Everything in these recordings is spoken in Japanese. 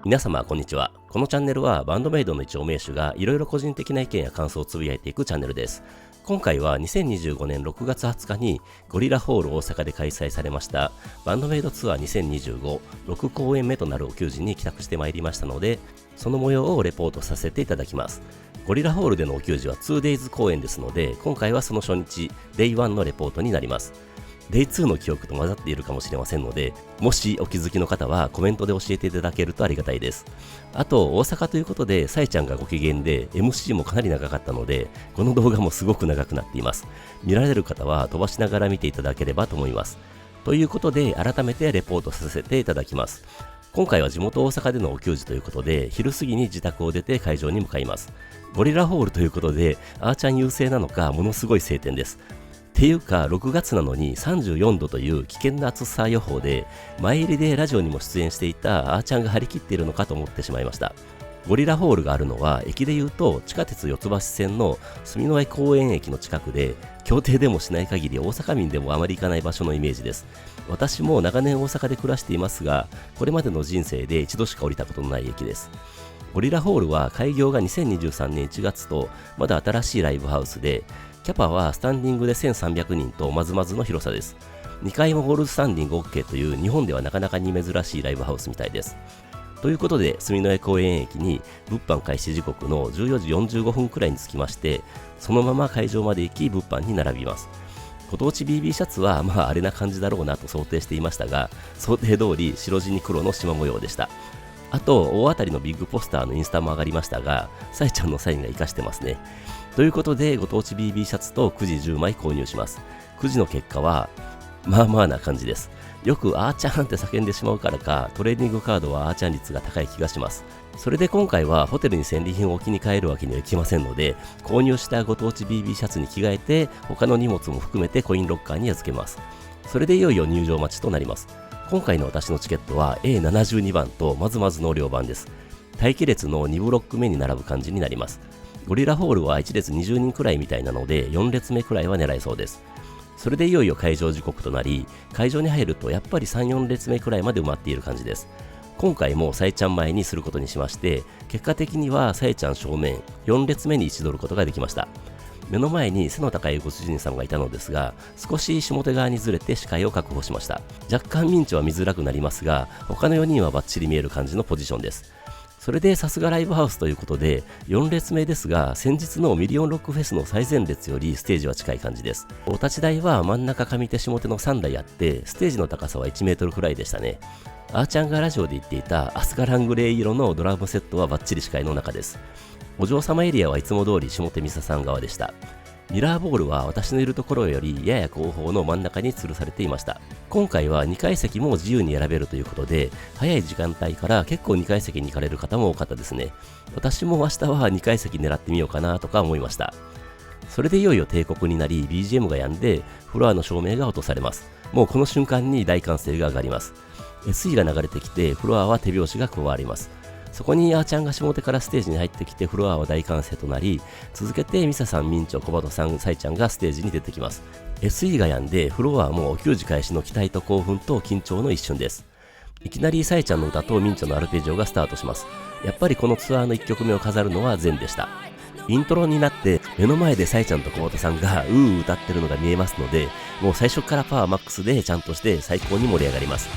皆様こんにちは。このチャンネルはバンドメイドの一応名手がいろいろ個人的な意見や感想をつぶやいていくチャンネルです。今回は2025年6月20日にゴリラホール大阪で開催されましたバンドメイドツアー2025、6公演目となるお給仕に帰宅してまいりましたので、その模様をレポートさせていただきます。ゴリラホールでのお給仕は 2days 公演ですので、今回はその初日 Day1 のレポートになります。Day2 の記憶と混ざっているかもしれませんので、もしお気づきの方はコメントで教えていただけるとありがたいです。あと、大阪ということで、さえちゃんがご機嫌で MC もかなり長かったので、この動画もすごく長くなっています。見られる方は飛ばしながら見ていただければと思います。ということで、改めてレポートさせていただきます。今回は地元大阪でのお給仕ということで、昼過ぎに自宅を出て会場に向かいます。ゴリラホールということで、あーちゃん優勢なのか、ものすごい晴天です。っていうか6月なのに34度という危険な暑さ予報で、前入りでラジオにも出演していたあーちゃんが張り切っているのかと思ってしまいました。ゴリラホールがあるのは駅でいうと地下鉄四ツ橋線の住之江公園駅の近くで、協定でもしない限り大阪民でもあまり行かない場所のイメージです。私も長年大阪で暮らしていますが、これまでの人生で一度しか降りたことのない駅です。ゴリラホールは開業が2023年1月とまだ新しいライブハウスで、キャパはスタンディングで1300人とまずまずの広さです。2階もホールスタンディング OK という日本ではなかなかに珍しいライブハウスみたいです。ということで、住之江公園駅に物販開始時刻の14時45分くらいに着きまして、そのまま会場まで行き物販に並びます。ご当地 BB シャツはあれな感じだろうなと想定していましたが、想定通り白地に黒の縞模様でした。あと大当たりのビッグポスターのインスタも上がりましたが、さえちゃんのサインが活かしてますね。ということで、ご当地 BB シャツとくじ10枚購入します。くじの結果はまあまあな感じです。よくあーちゃんって叫んでしまうからか、トレーディングカードはあーちゃん率が高い気がします。それで今回はホテルに戦利品を置きに帰るわけにはいきませんので、購入したご当地 BB シャツに着替えて、他の荷物も含めてコインロッカーに預けます。それでいよいよ入場待ちとなります。今回の私のチケットは A72 番とまずまずの両番です。待機列の2ブロック目に並ぶ感じになります。ゴリラホールは1列20人くらいみたいなので、4列目くらいは狙えそうです。それでいよいよ会場時刻となり、会場に入るとやっぱり3、4列目くらいまで埋まっている感じです。今回もさえちゃん前にすることにしまして、結果的にはさえちゃん正面4列目に位置取ることができました。目の前に背の高いご主人様がいたのですが、少し下手側にずれて視界を確保しました。若干ミンチは見づらくなりますが、他の4人はバッチリ見える感じのポジションです。それでさすがライブハウスということで、4列目ですが、先日のミリオンロックフェスの最前列よりステージは近い感じです。お立ち台は真ん中上手下手の3台あって、ステージの高さは1メートルくらいでしたね。あーちゃんがラジオで言っていたアスカラングレー色のドラムセットはバッチリ視界の中です。お嬢様エリアはいつも通り下手美沙さん側でした。ミラーボールは私のいるところよりやや後方の真ん中に吊るされていました。今回は2階席も自由に選べるということで、早い時間帯から結構2階席に行かれる方も多かったですね。私も明日は2階席狙ってみようかなとか思いました。それでいよいよ帝国になり BGM が止んでフロアの照明が落とされます。もうこの瞬間に大歓声が上がります。SE が流れてきてフロアは手拍子が加わります。そこにあーちゃんが下手からステージに入ってきてフロアは大歓声となり、続けてミサさん、ミンチョ、小バトさん、サイちゃんがステージに出てきます。SE が止んでフロアもお給仕開始の期待と興奮と緊張の一瞬です。いきなりサイちゃんの歌とミンチョのアルペジオがスタートします。やっぱりこのツアーの1曲目を飾るのはゼンでした。イントロになって目の前でサイちゃんと小バトさんが歌ってるのが見えますので、もう最初からパワーマックスでちゃんとして最高に盛り上がります。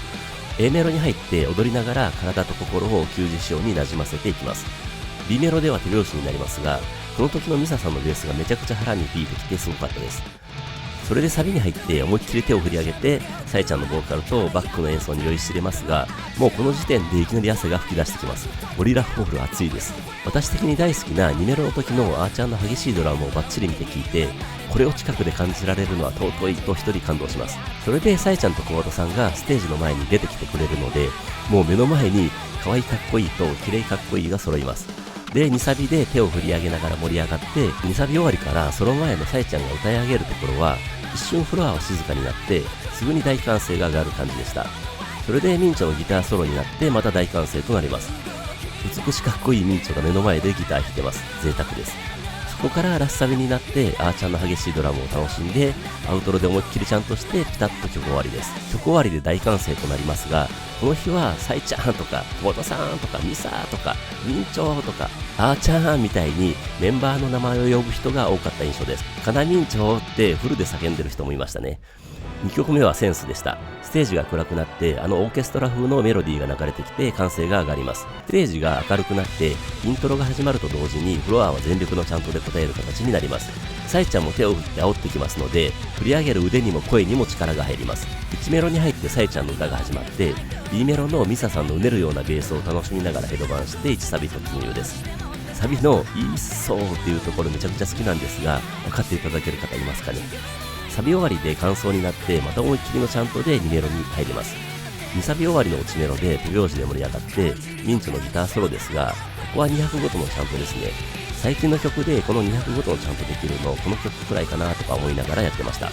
A メロに入って踊りながら体と心を給仕仕様になじませていきます。B メロでは手拍子になりますが、この時のミサさんのベースがめちゃくちゃ腹に響いてきてすごかったです。それでサビに入って思いっきり手を振り上げて、サイちゃんのボーカルとバックの演奏に酔いしれますが、もうこの時点でいきなり汗が吹き出してきます。ゴリラホール熱いです。私的に大好きな2メロの時のあーちゃんの激しいドラムをバッチリ見て聞いて、これを近くで感じられるのは尊いと一人感動します。それでサイちゃんと小バトさんがステージの前に出てきてくれるので、もう目の前に可愛いかっこいいと綺麗かっこいいが揃います。で2サビで手を振り上げながら盛り上がって、2サビ終わりからその前のサイちゃんが歌い上げるところは一瞬フロアは静かになってすぐに大歓声が上がる感じでした。それでミンチョのギターソロになってまた大歓声となります。美しかっこいいミンチョが目の前でギター弾いてます。贅沢です。こからラスサビになってあーちゃんの激しいドラムを楽しんで、アウトロで思いっきりちゃんとしてピタッと曲終わりです。曲終わりで大歓声となりますが、この日はサイちゃんとか久保田さんとかミサとかミンチョとかあーちゃんみたいにメンバーの名前を呼ぶ人が多かった印象です。かなみんちょってフルで叫んでる人もいましたね。2曲目はセンスでした。ステージが暗くなってオーケストラ風のメロディーが流れてきて歓声が上がります。ステージが明るくなってイントロが始まると同時にフロアは全力のチャントで答える形になります。サイちゃんも手を振って煽ってきますので、振り上げる腕にも声にも力が入ります。1メロに入ってサイちゃんの歌が始まって、B メロのミサさんのうねるようなベースを楽しみながらヘドバンして1サビ突入です。サビのいいっそうっていうところめちゃくちゃ好きなんですが、分かっていただける方いますかね。サビ終わりで間奏になってまた思いっきりのチャントで2メロに入ります。2サビ終わりの落ちメロで手拍子で盛り上がってミンチョのギターソロですが、ここは200ごとのチャントですね。最近の曲でこの200ごとのチャントできるのこの曲くらいかなとか思いながらやってました。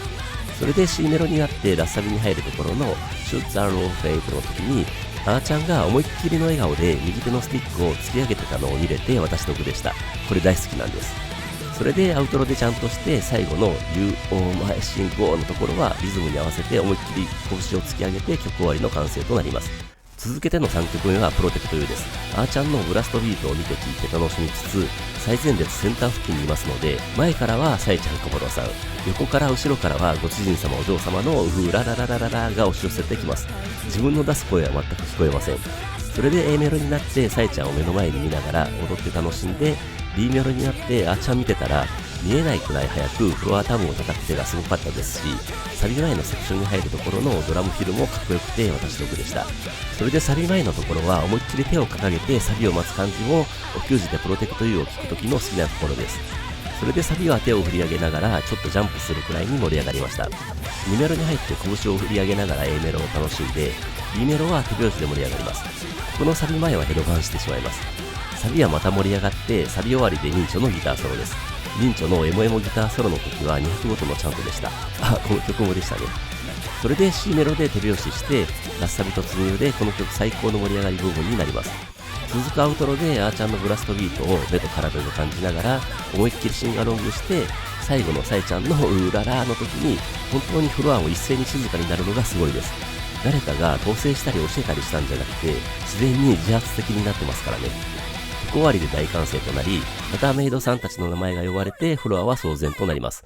それで C メロになってラスサビに入るところの Shoot the Roll Fade の時にあーちゃんが思いっきりの笑顔で右手のスティックを突き上げてたのを見れて私の句でした。これ大好きなんです。それでアウトロでちゃんとして最後の You Oh My Sing Go のところはリズムに合わせて思いっきり拳を突き上げて曲終わりの完成となります。続けての3曲目はプロテクト U です。あーちゃんのブラストビートを見て聴いて楽しみつつ、最前列センター付近にいますので、前からはサイちゃん小室さん、横から後ろからはご主人様お嬢様のウフララララララが押し寄せてきます。自分の出す声は全く聞こえません。それで A メロになってサイちゃんを目の前に見ながら踊って楽しんで、 B メロになってあーちゃん見てたら見えないくらい早くフロアタムを叩く手がすごかったですし、サビ前のセクションに入るところのドラムフィルもかっこよくて私得でした。それでサビ前のところは思いっきり手を掲げてサビを待つ感じもお給仕でプロテクト U を聴く時の好きなところです。それでサビは手を振り上げながらちょっとジャンプするくらいに盛り上がりました。2メロに入って拳を振り上げながら A メロを楽しんで、 B メロは手拍子で盛り上がります。このサビ前はヘドバンしてしまいます。サビはまた盛り上がってサビ終わりでミンチョのギターソロです。ミンチョのエモエモギターソロの時は200ごとのチャントでした。この曲もでしたね。それで C メロで手拍子してラスサビ突入でこの曲最高の盛り上がり部分になります。続くアウトロであーちゃんのブラストビートを目と体で感じながら思いっきりシンガロングして、最後のサイちゃんのうーららの時に本当にフロアも一斉に静かになるのがすごいです。誰かが統制したり教えたりしたんじゃなくて自然に自発的になってますからね。曲終わりで大歓声となり、またメイドさんたちの名前が呼ばれてフロアは騒然となります。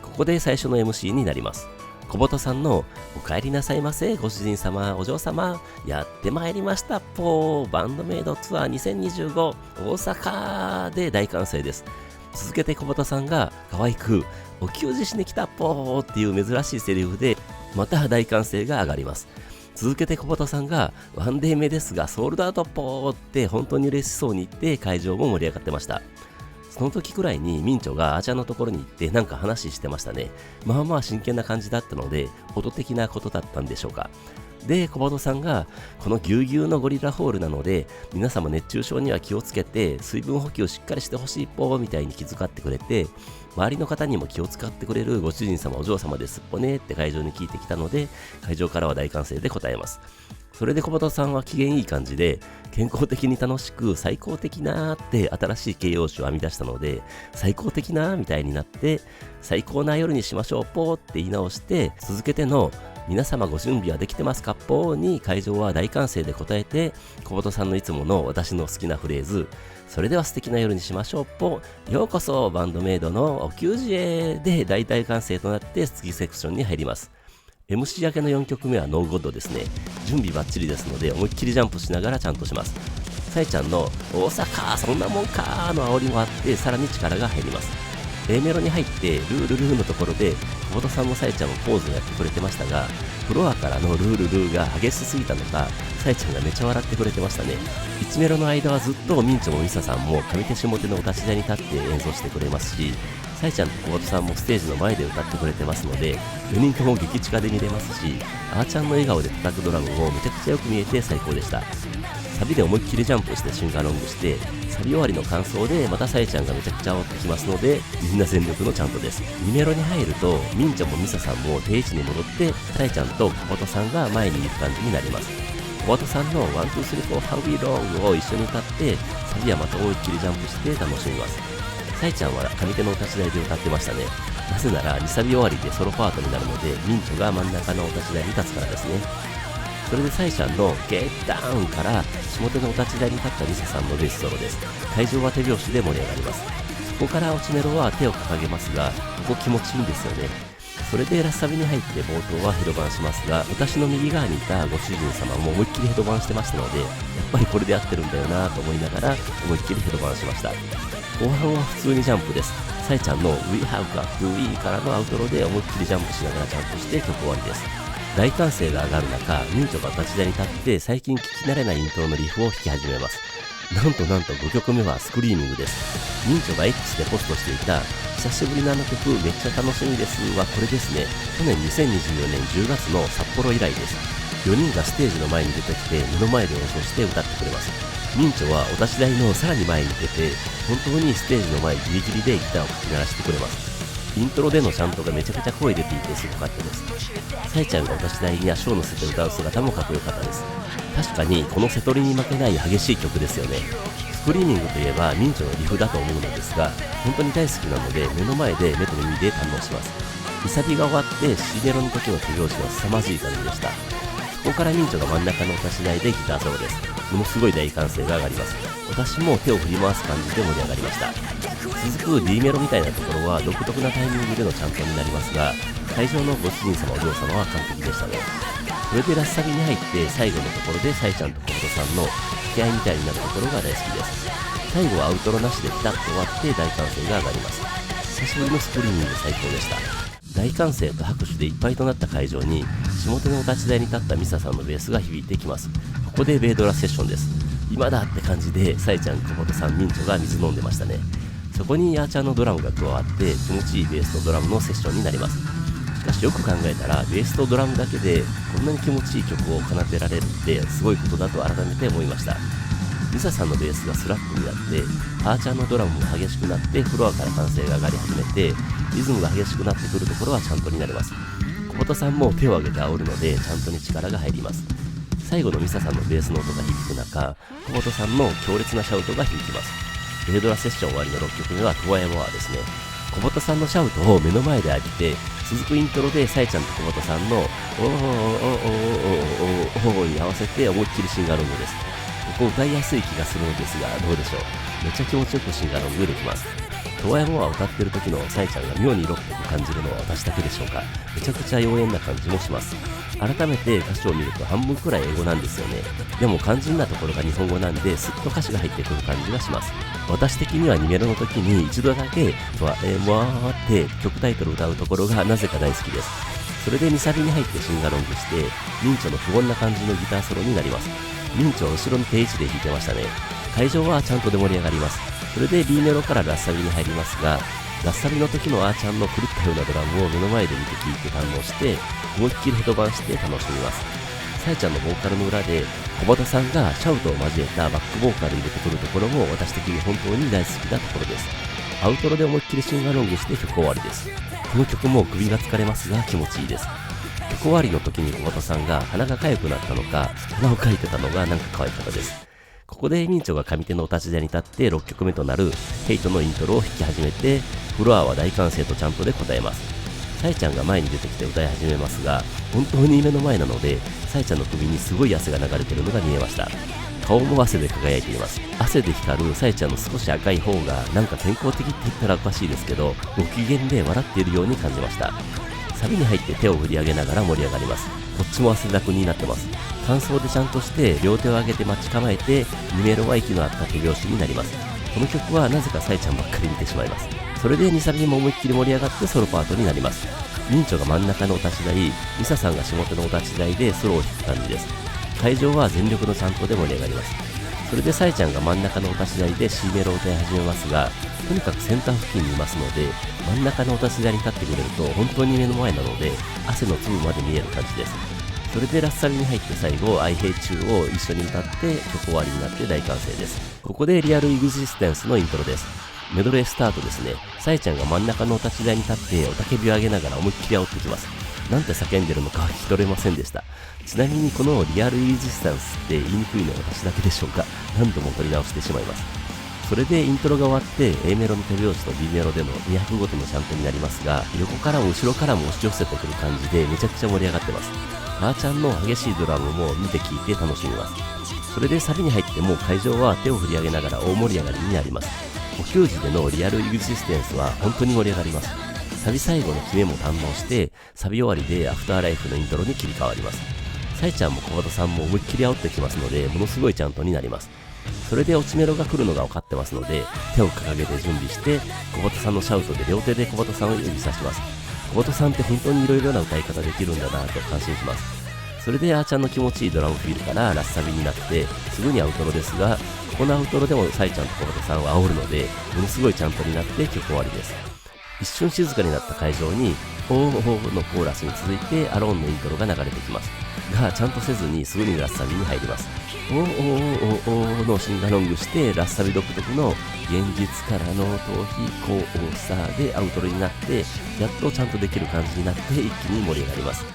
ここで最初の MC になります。小本さんのお帰りなさいませご主人様お嬢様やってまいりましたぽーバンドメイドツアー2025大阪で大歓声です。続けて小本さんが可愛くお給仕しに来たぽーっていう珍しいセリフでまた大歓声が上がります。続けて小本さんがワンデー目ですがソールドアウトぽーって本当に嬉しそうに言って会場も盛り上がってました。その時くらいにミンチョがあーちゃんのところに行ってなんか話してましたね。まあまあ真剣な感じだったので音的なことだったんでしょうか。で小本さんがこのぎゅうぎゅうのゴリラホールなので皆様熱中症には気をつけて水分補給をしっかりしてほしいぽーみたいに気遣ってくれて、周りの方にも気を使ってくれるご主人様お嬢様ですっぽねって会場に聞いてきたので、会場からは大歓声で答えます。それで小本さんは機嫌いい感じで健康的に楽しく最高的なーって新しい形容詞を編み出したので、最高的なーみたいになって最高な夜にしましょうぽーって言い直して、続けての皆様ご準備はできてますかぽーに会場は大歓声で答えて、小本さんのいつもの私の好きなフレーズそれでは素敵な夜にしましょうぽようこそバンドメイドのお給仕へで大体完成となって次セクションに入ります。MC 明けの4曲目はノーゴッドですね。準備バッチリですので思いっきりジャンプしながらちゃんとします。サイちゃんの大阪そんなもんかーの煽りもあってさらに力が入ります。A メロに入ってルールルーのところで小本さんもサイちゃんもポーズをやってくれてましたが、フロアからのルールルーが激しすぎたのかサイちゃんがめちゃ笑ってくれてましたね。1メロの間はずっとミンチョもミサさんも上手下手のお立ち台に立って演奏してくれますし、サイちゃんと小本さんもステージの前で歌ってくれてますので4人とも激近で見れますし、あーちゃんの笑顔で叩くドラムもめちゃくちゃよく見えて最高でした。サビで思いっきりジャンプしてシンガロングしてサビ終わりの感想でまたサイちゃんがめちゃくちゃ煽ってきますのでみんな全力のちゃんとです。2メロに入るとミンチョもミサさんも定位置に戻ってサイちゃんと小本さんが前にいる感じになります。小本さんの 1,2,3,4 How We Long を一緒に歌ってサビはまた思いっきりジャンプして楽しみます。サイちゃんは上手のお立ち台で歌ってましたね。なぜなら2サビ終わりでソロパートになるので、ミンチョが真ん中のお立ち台に立つからですね。それでサイちゃんのゲッダウンから下手のお立ち台に立ったリサさんのベースソロです。会場は手拍子で盛り上がります。そこからオチメロは手を掲げますが、ここ気持ちいいんですよね。それでラスサビに入って冒頭はヘドバンしますが、私の右側にいたご主人様も思いっきりヘドバンしてましたので、やっぱりこれで合ってるんだよなと思いながら思いっきりヘドバンしました。後半は普通にジャンプです。サイちゃんの We Have Got to We からのアウトロで思いっきりジャンプしながらジャンプして曲終わりです。大歓声が上がる中、ミンチョが立ち台に立って最近聞き慣れないイントロのリフを弾き始めます。なんと5曲目はスクリーミングです。ミンチョが X でポストしていた久しぶりのあの曲めっちゃ楽しみですはこれですね。去年2024年10月の札幌以来です。4人がステージの前に出てきて目の前で演奏して歌ってくれます。ミンチョはお立ち台のさらに前に出て本当にステージの前ギリギリでギターをかき鳴らしてくれます。イントロでのチャントがめちゃくちゃ声出ていてすごかったです。サイちゃんがお立ち台に足を乗せて歌う姿もかっこよかったです。確かにこのセトリに負けない激しい曲ですよね。スクリーミングといえばミンチョのリフだと思うのですが、本当に大好きなので目の前で目と耳で堪能します。イサビが終わって C メロの時の手拍子は凄まじい感じでした。そこからミンチョが真ん中のお立ち台でギターソロです。ものすごい大歓声が上がります。私も手を振り回す感じで盛り上がりました。続く D メロみたいなところは独特なタイミングでのチャントになりますが、会場のご主人様お嬢様は完璧でしたね。それでラスサビに入って最後のところでサイちゃんと小本さんの掛け合いみたいになるところが大好きです。最後はアウトロなしでピタッと終わって大歓声が上がります。久しぶりのスクリーミング最高でした。大歓声と拍手でいっぱいとなった会場に下手のお立ち台に立ったミサさんのベースが響いてきます。ここでベイドラセッションです。今だって感じでサイちゃん、小本さん、ミンチョが水飲んでましたね。そこにヤーチャーのドラムが加わって気持ちいいベースとドラムのセッションになります。しかしよく考えたらベースとドラムだけでこんなに気持ちいい曲を奏でられるってすごいことだと改めて思いました。ミサさんのベースがスラップになってアーチャーのドラムも激しくなってフロアから歓声が上がり始めてリズムが激しくなってくるところはちゃんとになります。小本さんも手を挙げて煽るのでちゃんとに力が入ります。最後のミサさんのベースの音が響く中、小本さんの強烈なシャウトが響きます。ベイドラセッション終わりの6曲目はトワエモアですね。小本さんのシャウトを目の前で浴びて続くイントロでサイちゃんと小本さんのおーおーおーおーおーおーに合わせて思いっきりシンガロングです。ここ歌いやすい気がするのですがどうでしょう。めっちゃ気持ちよくシンガロングできます。トワエモアを歌ってる時のサイちゃんが妙にロックを感じるのは私だけでしょうか。めちゃくちゃ妖艶な感じもします。改めて歌詞を見ると半分くらい英語なんですよね。でも肝心なところが日本語なんで、すっと歌詞が入ってくる感じがします。私的には2メロの時に一度だけトワエモアって曲タイトルを歌うところがなぜか大好きです。それで2サビに入ってシンガロングしてミンチョの不穏な感じのギターソロになります。ミンチョは後ろに定位置で弾いてましたね。会場はちゃんとで盛り上がります。それで B メロからラッサビに入りますが、ラッサビの時のあーちゃんの狂ったようなドラムを目の前で見て聴いて堪能して思いっきりヘドバンして楽しみます。サイちゃんのボーカルの裏で小畑さんがシャウトを交えたバックボーカル入れてくるところも私的に本当に大好きなところです。アウトロで思いっきりシンガロングして曲終わりです。この曲も首が疲れますが気持ちいいです。曲終わりの時に小畑さんが鼻が痒くなったのか鼻をかいてたのがなんか可愛かったです。ここでミンチョが上手のお立ち台に立って6曲目となるヘイトのイントロを弾き始めてフロアは大歓声とちゃんとで答えます。サイちゃんが前に出てきて歌い始めますが本当に目の前なのでサイちゃんの首にすごい汗が流れてるのが見えました。顔も汗で輝いています。汗で光るサイちゃんの少し赤い方がなんか健康的って言ったらおかしいですけどご機嫌で笑っているように感じました。サビに入って手を振り上げながら盛り上がります。こっちも汗だくになってます。感想でちゃんとして両手を上げて待ち構えて2メロは息の合った手拍子になります。この曲はなぜかサイちゃんばっかり見てしまいます。それで2サビも思いっきり盛り上がってソロパートになります。ミンチョが真ん中のお立ち台、ミサさんが下手のお立ち台でソロを弾く感じです。会場は全力のチャントで盛り上がります。それでサイちゃんが真ん中のお立ち台で C メロを歌い始めますが、とにかくセンター付近にいますので真ん中のお立ち台に立ってくれると本当に目の前なので汗の粒まで見える感じです。それでラッサビに入って最後 I Hate You を一緒に歌って曲終わりになって大歓声です。ここでリアルエグジステンスのイントロです。メドレースタートですね。サイちゃんが真ん中のお立ち台に立っておたけびを上げながら思いっきり煽ってきます。なんて叫んでるのか聞き取れませんでした。ちなみにこのリアルエグジステンスって言いにくいのは私だけでしょうか。何度も取り直してしまいます。それでイントロが終わって A メロの手拍子と B メロでの200ごとのチャントになりますが、横からも後ろからも押し寄せてくる感じでめちゃくちゃ盛り上がってます。あーちゃんの激しいドラムも見て聴いて楽しみます。それでサビに入っても会場は手を振り上げながら大盛り上がりになります。補給時でのリアルエグジステンスは本当に盛り上がります。サビ最後の決めも堪能して、サビ終わりでアフターライフのイントロに切り替わります。サイちゃんも小畑さんも思いっきり煽ってきますので、ものすごいチャントになります。それで落ちメロが来るのが分かってますので、手を掲げて準備して、小畑さんのシャウトで両手で小畑さんを指さします。小畑さんって本当に色々な歌い方できるんだなと感心します。それであーちゃんの気持ちいいドラムフィールからラッサビになって、すぐにアウトロですが、ここのアウトロでもサイちゃんと小畑さんは煽るので、ものすごいチャントになって曲終わりです。一瞬静かになった会場に、おーおーのコーラスに続いてアローンのイントロが流れてきます。が、ちゃんとせずにすぐにラッサビに入ります。おーおーおーおーのシンガロングして、ラッサビ独特の現実からの逃避交差でアウトロになって、やっとちゃんとできる感じになって一気に盛り上がります。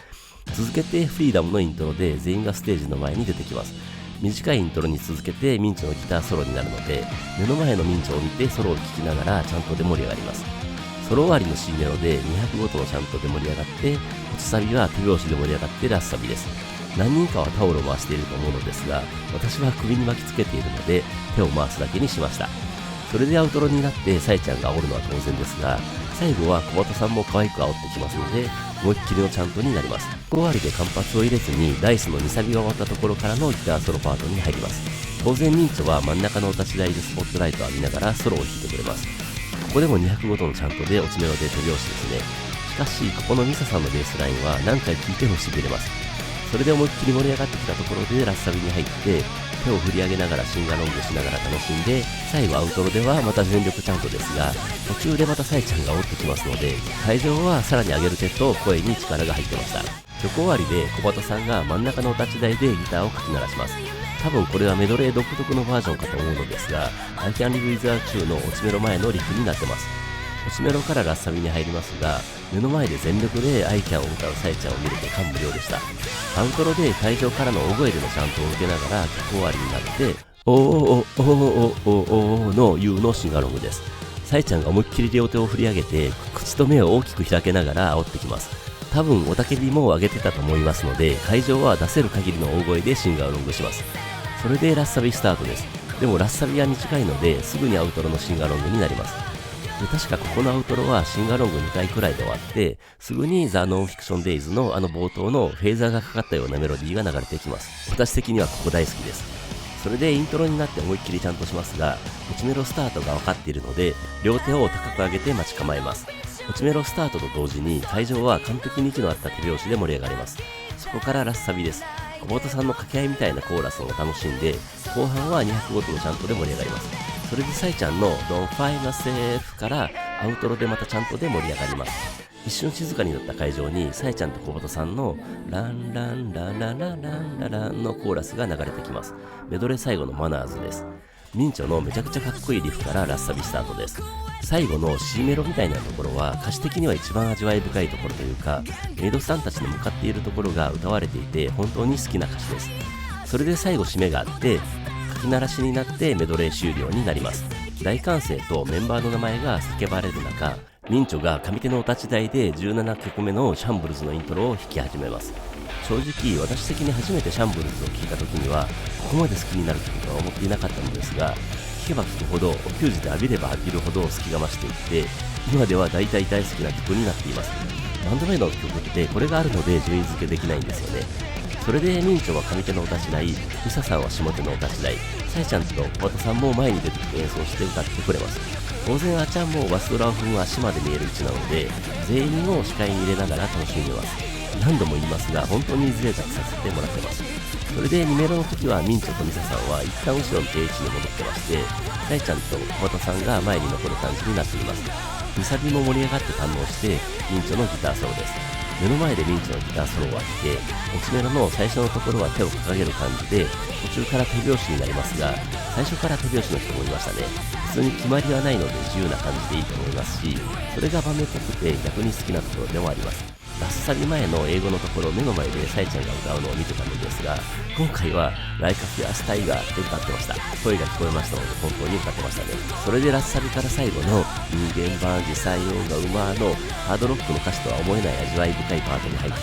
続けてフリーダムのイントロで全員がステージの前に出てきます。短いイントロに続けてミンチョのギターソロになるので、目の前のミンチョを見てソロを聴きながらちゃんとで盛り上がります。ソロ終わりの C メロで200ごとのちゃんとで盛り上がって、落ちサビは手拍子で盛り上がってラッサビです。何人かはタオルを回していると思うのですが、私は首に巻きつけているので手を回すだけにしました。それでアウトロになってサイちゃんが煽るのは当然ですが、最後は小畑さんも可愛く煽ってきますので、思いっきりのチャントになります。終わりで間髪を入れずにダイスの2サビが終わったところからのギターソロパートに入ります。当然ミンチョは真ん中のお立ち台でスポットライトを浴びながらソロを弾いてくれます。ここでも200ごとのチャントで落ちメロで手拍子ですね。しかしここのミサさんのベースラインは何回聴いても痺れます。それで思いっきり盛り上がってきたところでラッサビに入って手を振り上げながらシンガロングしながら楽しんで、最後アウトロではまた全力チャントですが、途中でまたサイちゃんが折ってきますので、会場はさらに上げる手と声に力が入ってました。曲終わりで小畑さんが真ん中のお立ち台でギターをかき鳴らします。多分これはメドレー独特のバージョンかと思うのですが、I Can Live With You の落ちメロ前のリフになってます。落ちメロからラッサビに入りますが、目の前で全力で I Can を歌うサイちゃんを見れて感無量でした。アウトロで会場からの大声でのチャントを受けながら曲終わりになって、おーおーおーおーおーの U のシンガロングです。サイちゃんが思いっきり両手を振り上げて、口と目を大きく開けながら煽ってきます。多分おたけびも上げてたと思いますので、会場は出せる限りの大声でシンガロングします。それでラッサビスタートです。でもラッサビは短いので、すぐにアウトロのシンガロングになります。で確かここのアウトロはシンガロング2回くらいで終わって、すぐにザ・ノンフィクション・デイズの冒頭のフェーザーがかかったようなメロディーが流れてきます。私的にはここ大好きです。それでイントロになって思いっきりちゃんとしますが、落ちメロスタートが分かっているので、両手を高く上げて待ち構えます。落ちメロスタートと同時に会場は完璧に息の合った手拍子で盛り上がります。そこからラッサビです。小畑さんの掛け合いみたいなコーラスを楽しんで、後半は200ごとのチャントで盛り上がります。それでサイちゃんの Don't Find Myself からアウトロでまたチャントで盛り上がります。一瞬静かになった会場にサイちゃんと小畑さんのランランランランランランランランのコーラスが流れてきます。メドレー最後のマナーズです。ミンチョのめちゃくちゃかっこいいリフからラッサビスタートです。最後の C メロみたいなところは歌詞的には一番味わい深いところというか、メイドさんたちの向かっているところが歌われていて本当に好きな歌詞です。それで最後締めがあって書き鳴らしになってメドレー終了になります。大歓声とメンバーの名前が叫ばれる中、ミンチョが上手のお立ち台で17曲目のシャンブルズのイントロを弾き始めます。正直私的に初めてシャンブルズを聴いた時にはここまで好きになる曲とは思っていなかったのですが、聴けば聴くほどお給仕で浴びれば浴びるほど好きが増していって、今では大体大好きな曲になっています。バンドメイドの曲ってこれがあるので順位付けできないんですよね。それでミンチョは上手のお立ち台、ミサさんは下手のお立ち台、サイちゃんと小畑さんも前に出てきて演奏して歌ってくれます。当然あちゃんもバスドラを踏む足まで見える位置なので、全員を視界に入れながら楽しんでます。何度も言いますが本当に贅沢させてもらってます。それで2メロの時はミンチョとミサさんは一旦後ろの定位置に戻ってまして、サイちゃんと小畑さんが前に残る感じになっています。ミサビも盛り上がって堪能してミンチョのギターソロです。目の前でミンチのギターソロを当てて、落ちメロの最初のところは手を掲げる感じで途中から手拍子になりますが、最初から手拍子の人もいましたね。普通に決まりはないので自由な感じでいいと思いますし、それが場面っぽくて逆に好きなところでもあります。ラスサビ前の英語のところ目の前でサイちゃんが歌うのを見てたのですが、今回はライカフィアスタイガーって歌ってました。声が聞こえましたので本当に歌ってましたね。それでラスサビから最後の人間万事採用が馬のハードロックの歌詞とは思えない味わい深いパートに入って、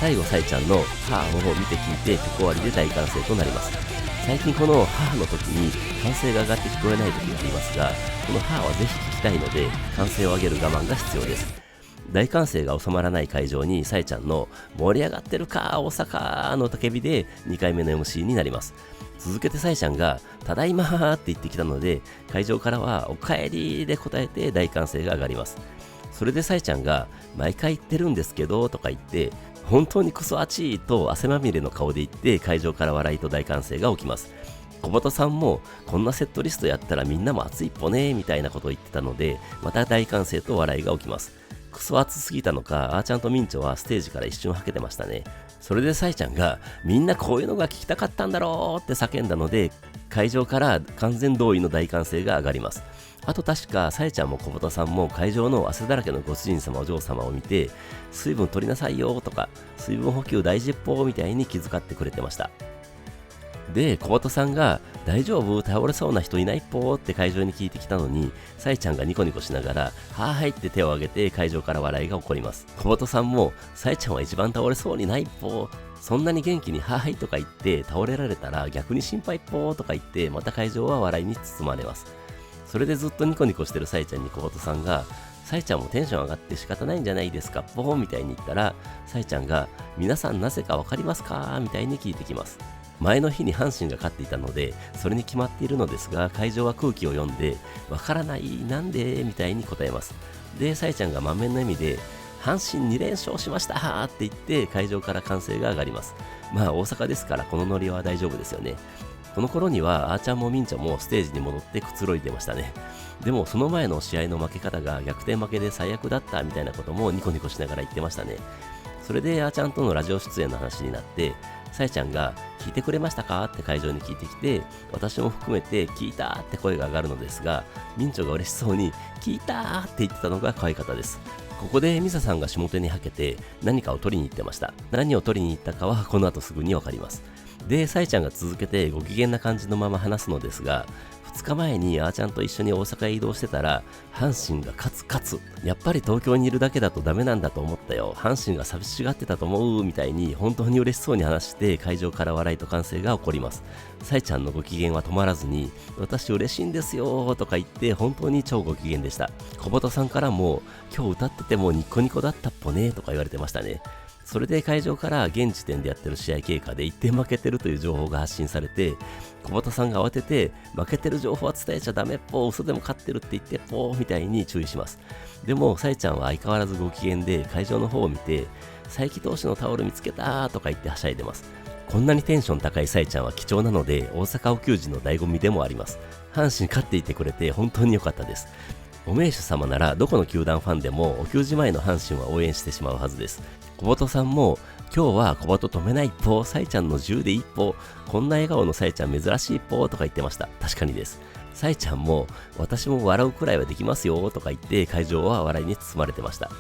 最後サイちゃんのハーを見て聞いて曲終わりで大歓声となります。最近このハーの時に歓声が上がって聞こえない時がありますが、このハーはぜひ聞きたいので歓声を上げる我慢が必要です。大歓声が収まらない会場にサイちゃんの盛り上がってるか大阪の叫びで2回目の MC になります。続けてサイちゃんがただいまーって言ってきたので、会場からはおかえりで答えて大歓声が上がります。それでサイちゃんが毎回言ってるんですけどとか言って、本当にクソ暑いと汗まみれの顔で言って会場から笑いと大歓声が起きます。小畑さんもこんなセットリストやったらみんなも暑いっぽねみたいなことを言ってたので、また大歓声と笑いが起きます。クソ暑すぎたのか、あーちゃんとミンチョはステージから一瞬はけてましたね。それでサイちゃんがみんなこういうのが聞きたかったんだろうって叫んだので、会場から完全同意の大歓声が上がります。あと確かサイちゃんも小畑さんも会場の汗だらけのご主人様お嬢様を見て、水分取りなさいよとか水分補給大事っぽみたいに気遣ってくれてました。で、小畑さんが大丈夫倒れそうな人いないっぽって会場に聞いてきたのに、サイちゃんがニコニコしながらはーいって手を挙げて会場から笑いが起こります。小畑さんもサイちゃんは一番倒れそうにないっぽ、そんなに元気にはーいとか言って倒れられたら逆に心配っぽとか言って、また会場は笑いに包まれます。それでずっとニコニコしてるサイちゃんに小畑さんが、サイちゃんもテンション上がって仕方ないんじゃないですかぽーみたいに言ったら、サイちゃんが皆さんなぜかわかりますかみたいに聞いてきます。前の日に阪神が勝っていたのでそれに決まっているのですが、会場は空気を読んでわからないなんでみたいに答えます。で、サイちゃんが満面の笑みで阪神2連勝しましたって言って会場から歓声が上がります。まあ大阪ですからこのノリは大丈夫ですよね。この頃にはあーちゃんもみんちゃんもステージに戻ってくつろいでましたね。でもその前の試合の負け方が逆転負けで最悪だったみたいなこともニコニコしながら言ってましたね。それであーちゃんとのラジオ出演の話になって、さえちゃんが聞いてくれましたかって会場に聞いてきて、私も含めて聞いたって声が上がるのですが、みんちょが嬉しそうに聞いたって言ってたのが可愛かったです。ここでミサさんが下手にはけて何かを取りに行ってました。何を取りに行ったかはこの後すぐにわかります。で、さえちゃんが続けてご機嫌な感じのまま話すのですが、2日前にあーちゃんと一緒に大阪へ移動してたら、阪神が勝つやっぱり東京にいるだけだとダメなんだと思ったよ、阪神が寂しがってたと思うみたいに本当に嬉しそうに話して、会場から笑いと歓声が起こります。さえちゃんのご機嫌は止まらずに、私嬉しいんですよとか言って本当に超ご機嫌でした。小畑さんからも今日歌っててもニコニコだったっぽねとか言われてましたね。それで会場から現時点でやってる試合経過で1点負けてるという情報が発信されて、小畑さんが慌てて負けてる情報は伝えちゃダメっぽ、嘘でも勝ってるって言ってっぽみたいに注意します。でもさえちゃんは相変わらずご機嫌で会場の方を見て、佐伯投手のタオル見つけたとか言ってはしゃいでます。こんなにテンション高いさえちゃんは貴重なので、大阪お球児の醍醐味でもあります。阪神勝っていてくれて本当に良かったです。お名手様ならどこの球団ファンでもお球児前の阪神は応援してしまうはずです。小畑さんも今日は小畑止めない一歩、さえちゃんの10で一歩、こんな笑顔のさえちゃん珍しい一歩とか言ってました。確かにです。さえちゃんも私も笑うくらいはできますよとか言って会場は笑いに包まれてました。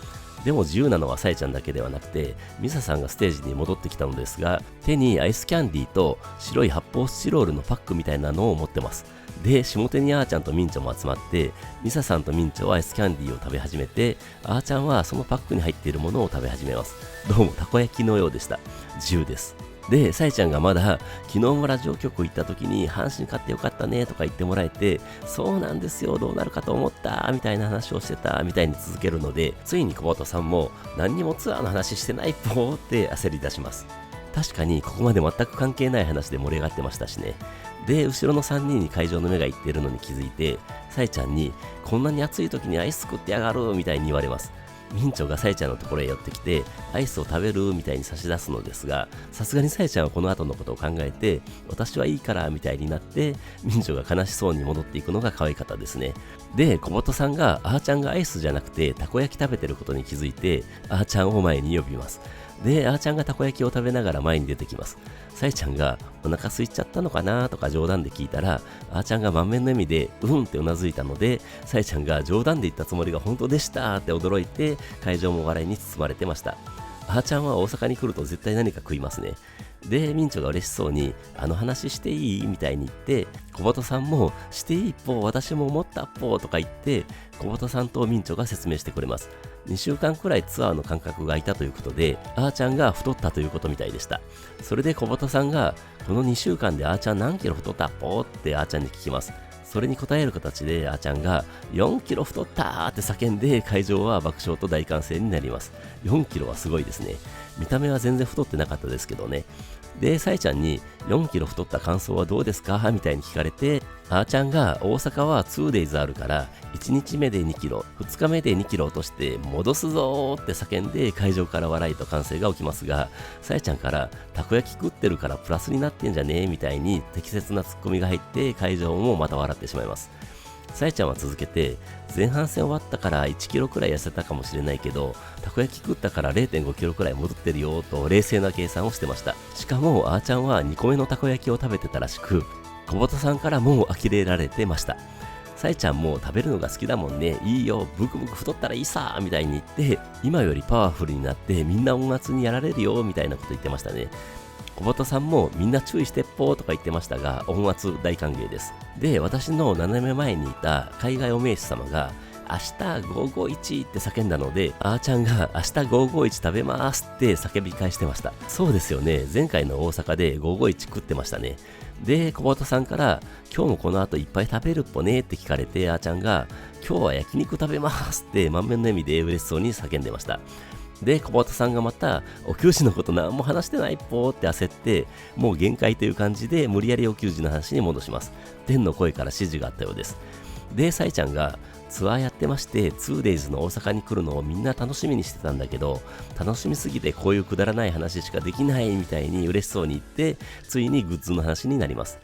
でも自由なのはさえちゃんだけではなくて、ミサさんがステージに戻ってきたのですが、手にアイスキャンディーと白い発泡スチロールのパックみたいなのを持ってます。で、下手にあーちゃんとミンチョも集まって、ミサさんとミンチョはアイスキャンディーを食べ始めて、あーちゃんはそのパックに入っているものを食べ始めます。どうもたこ焼きのようでした。自由です。で、さえちゃんがまだ昨日もラジオ局行った時に阪神勝ってよかったねとか言ってもらえて、そうなんですよ、どうなるかと思ったみたいな話をしてたみたいに続けるので、ついに小畑さんも何にもツアーの話してないぽーって焦り出します。確かにここまで全く関係ない話で盛り上がってましたしね。で、後ろの3人に会場の目がいっているのに気づいて、さえちゃんにこんなに暑い時にアイス食ってやがるみたいに言われます。ミンチョがさえちゃんのところへ寄ってきてアイスを食べるみたいに差し出すのですが、さすがにさえちゃんはこの後のことを考えて、私はいいからみたいになってミンチョが悲しそうに戻っていくのが可愛かったですね。で、小畑さんがあーちゃんがアイスじゃなくてたこ焼き食べてることに気づいて、あーちゃんを前に呼びます。で、あーちゃんがたこ焼きを食べながら前に出てきます。さえちゃんがお腹空いちゃったのかなとか冗談で聞いたら、あーちゃんが満面の笑みでうんってうなずいたので、さえちゃんが冗談で言ったつもりが本当でしたって驚いて会場も笑いに包まれてました。あーちゃんは大阪に来ると絶対何か食いますね。で、ミンチョが嬉しそうに、話していいみたいに言って、小鳩さんも、していいっぽ、私も思ったっぽとか言って、小鳩さんとミンチョが説明してくれます。2週間くらいツアーの間隔が空いたということで、あーちゃんが太ったということみたいでした。それで小鳩さんが、この2週間であーちゃん何キロ太ったっぽってあーちゃんに聞きます。それに答える形であーちゃんが4キロ太ったーって叫んで、会場は爆笑と大歓声になります。4キロはすごいですね。見た目は全然太ってなかったですけどね。で、さえちゃんに4キロ太った感想はどうですかみたいに聞かれて、あーちゃんが大阪は 2days あるから1日目で2キロ、2日目で2キロ落として戻すぞーって叫んで会場から笑いと歓声が起きますが、さえちゃんからたこ焼き食ってるからプラスになってんじゃねーみたいに適切なツッコミが入って会場もまた笑ってしまいます。さえちゃんは続けて、前半戦終わったから1キロくらい痩せたかもしれないけど、たこ焼き食ったから 0.5 キロくらい戻ってるよと冷静な計算をしてました。しかもあーちゃんは2個目のたこ焼きを食べてたらしく、小鳩さんからも呆れられてました。さえちゃんも食べるのが好きだもんね、いいよ、ブクブク太ったらいいさみたいに言って、今よりパワフルになってみんな音圧にやられるよみたいなこと言ってましたね。小鳩さんもみんな注意してっぽーとか言ってましたが、音圧大歓迎です。で、私の斜め前にいた海外お名手様が、明日551って叫んだので、あーちゃんが明日551食べますって叫び返してました。そうですよね。前回の大阪で551食ってましたね。で、小鳩さんから、今日もこの後いっぱい食べるっぽねって聞かれて、あーちゃんが、今日は焼肉食べますって満面の笑みで嬉しそうに叫んでました。で、小鳩さんがまた、お給仕のこと何も話してないっぽーって焦って、もう限界という感じで無理やりお給仕の話に戻します。天の声から指示があったようです。で、さいちゃんが、ツアーやってまして 2days の大阪に来るのをみんな楽しみにしてたんだけど、楽しみすぎてこういうくだらない話しかできないみたいに嬉しそうに言って、ついにグッズの話になります。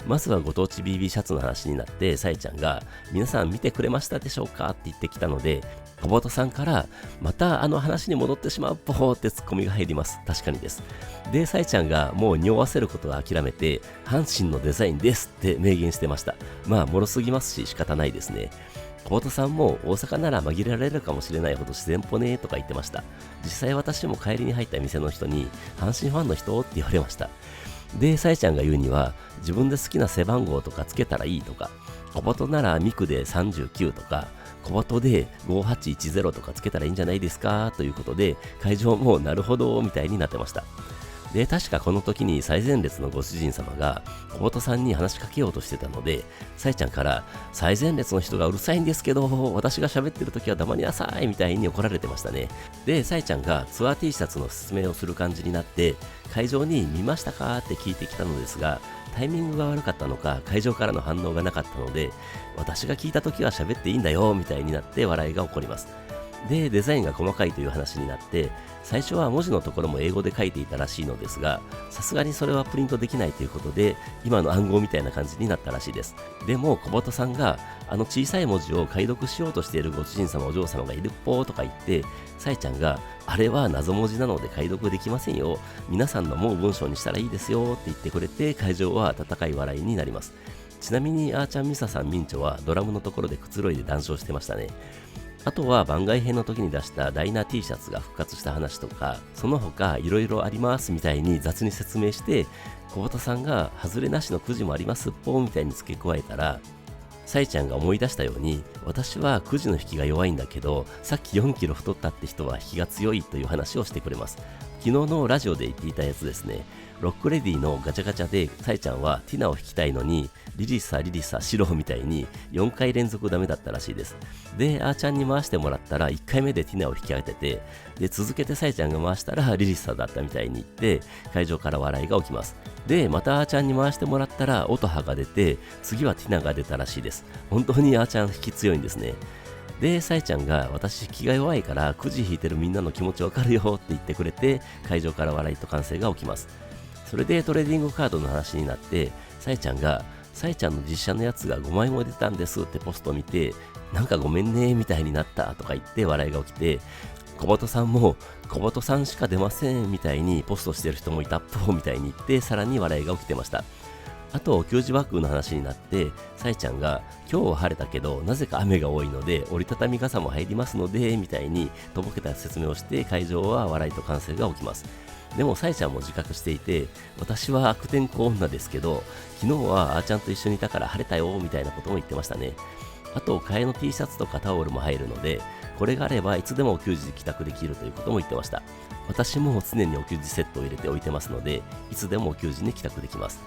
まずはご当地 BB シャツの話になって、さえちゃんが皆さん見てくれましたでしょうかって言ってきたので、小鳩さんからまた話に戻ってしまうっぽーってツッコミが入ります。確かにです。で、さえちゃんがもう匂わせることを諦めて、阪神のデザインですって明言してました。まあ、脆すぎますし仕方ないですね。小鳩さんも大阪なら紛れられるかもしれないほど自然っぽねーとか言ってました。実際私も帰りに入った店の人に、阪神ファンの人って言われました。で、さえちゃんが言うには、自分で好きな背番号とかつけたらいいとか、小鳩ならミクで39とか、小鳩で5810とかつけたらいいんじゃないですかということで、会場もなるほどみたいになってました。で、確かこの時に最前列のご主人様が小鳩さんに話しかけようとしてたので、さえちゃんから最前列の人がうるさいんですけど、私が喋ってる時は黙りなさいみたいに怒られてましたね。で、さえちゃんがツアー T シャツの説明をする感じになって、会場に見ましたかって聞いてきたのですが、タイミングが悪かったのか会場からの反応がなかったので、私が聞いた時は喋っていいんだよみたいになって笑いが起こります。で、デザインが細かいという話になって、最初は文字のところも英語で書いていたらしいのですが、さすがにそれはプリントできないということで、今の暗号みたいな感じになったらしいです。でも小鳩さんが小さい文字を解読しようとしているご主人様お嬢様がいるっぽーとか言って、さえちゃんがあれは謎文字なので解読できませんよ、皆さんの思う文章にしたらいいですよって言ってくれて、会場は温かい笑いになります。ちなみにあーちゃん、みささん、みんちょはドラムのところでくつろいで談笑してましたね。あとは番外編の時に出したダイナ T シャツが復活した話とか、その他いろいろありますみたいに雑に説明して、小鳩さんが外れなしのくじもありますっぽーみたいに付け加えたら、さえちゃんが思い出したように、私はくじの引きが弱いんだけど、さっき4キロ太ったって人は引きが強いという話をしてくれます。昨日のラジオで言っていたやつですね。ロックレディのガチャガチャでさえちゃんはティナを引きたいのに、リリサシロみたいに4回連続ダメだったらしいです。で、あーちゃんに回してもらったら1回目でティナを引き当てて、で続けてさえちゃんが回したらリリサだったみたいに言って、会場から笑いが起きます。で、またあーちゃんに回してもらったらオトハが出て、次はティナが出たらしいです。本当にあーちゃん引き強いんですね。で、さえちゃんが私気が弱いからくじ引いてるみんなの気持ちわかるよって言ってくれて、会場から笑いと歓声が起きます。それでトレーディングカードの話になって、さえちゃんがさえちゃんの実写のやつが5枚も出たんですってポストを見て、なんかごめんねみたいになったとか言って笑いが起きて、小鳩さんも小鳩さんしか出ませんみたいにポストしてる人もいたっぽみたいに言って、さらに笑いが起きてました。あと給仕バッグの話になって、さえちゃんが今日は晴れたけどなぜか雨が多いので折りたたみ傘も入りますのでみたいにとぼけた説明をして、会場は笑いと歓声が起きます。でもさえちゃんも自覚していて、私は悪天候女ですけど昨日はあーちゃんと一緒にいたから晴れたよみたいなことも言ってましたね。あと替えの T シャツとかタオルも入るので、これがあればいつでもお給仕で帰宅できるということも言ってました。私も常にお給仕セットを入れておいてますので、いつでもお給仕に帰宅できます。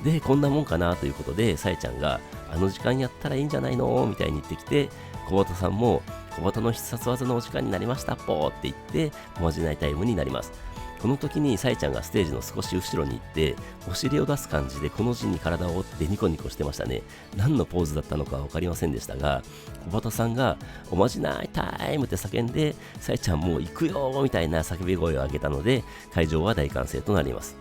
で、こんなもんかなということで、さえちゃんがあの時間やったらいいんじゃないのみたいに言ってきて、小畑さんも小畑の必殺技のお時間になりましたぽーって言っておまじないタイムになります。この時にさえちゃんがステージの少し後ろに行ってお尻を出す感じでこの字に体を折ってニコニコしてましたね。何のポーズだったのか分かりませんでしたが、小畑さんがおまじないタイムって叫んで、さえちゃんもう行くよーみたいな叫び声を上げたので、会場は大歓声となります。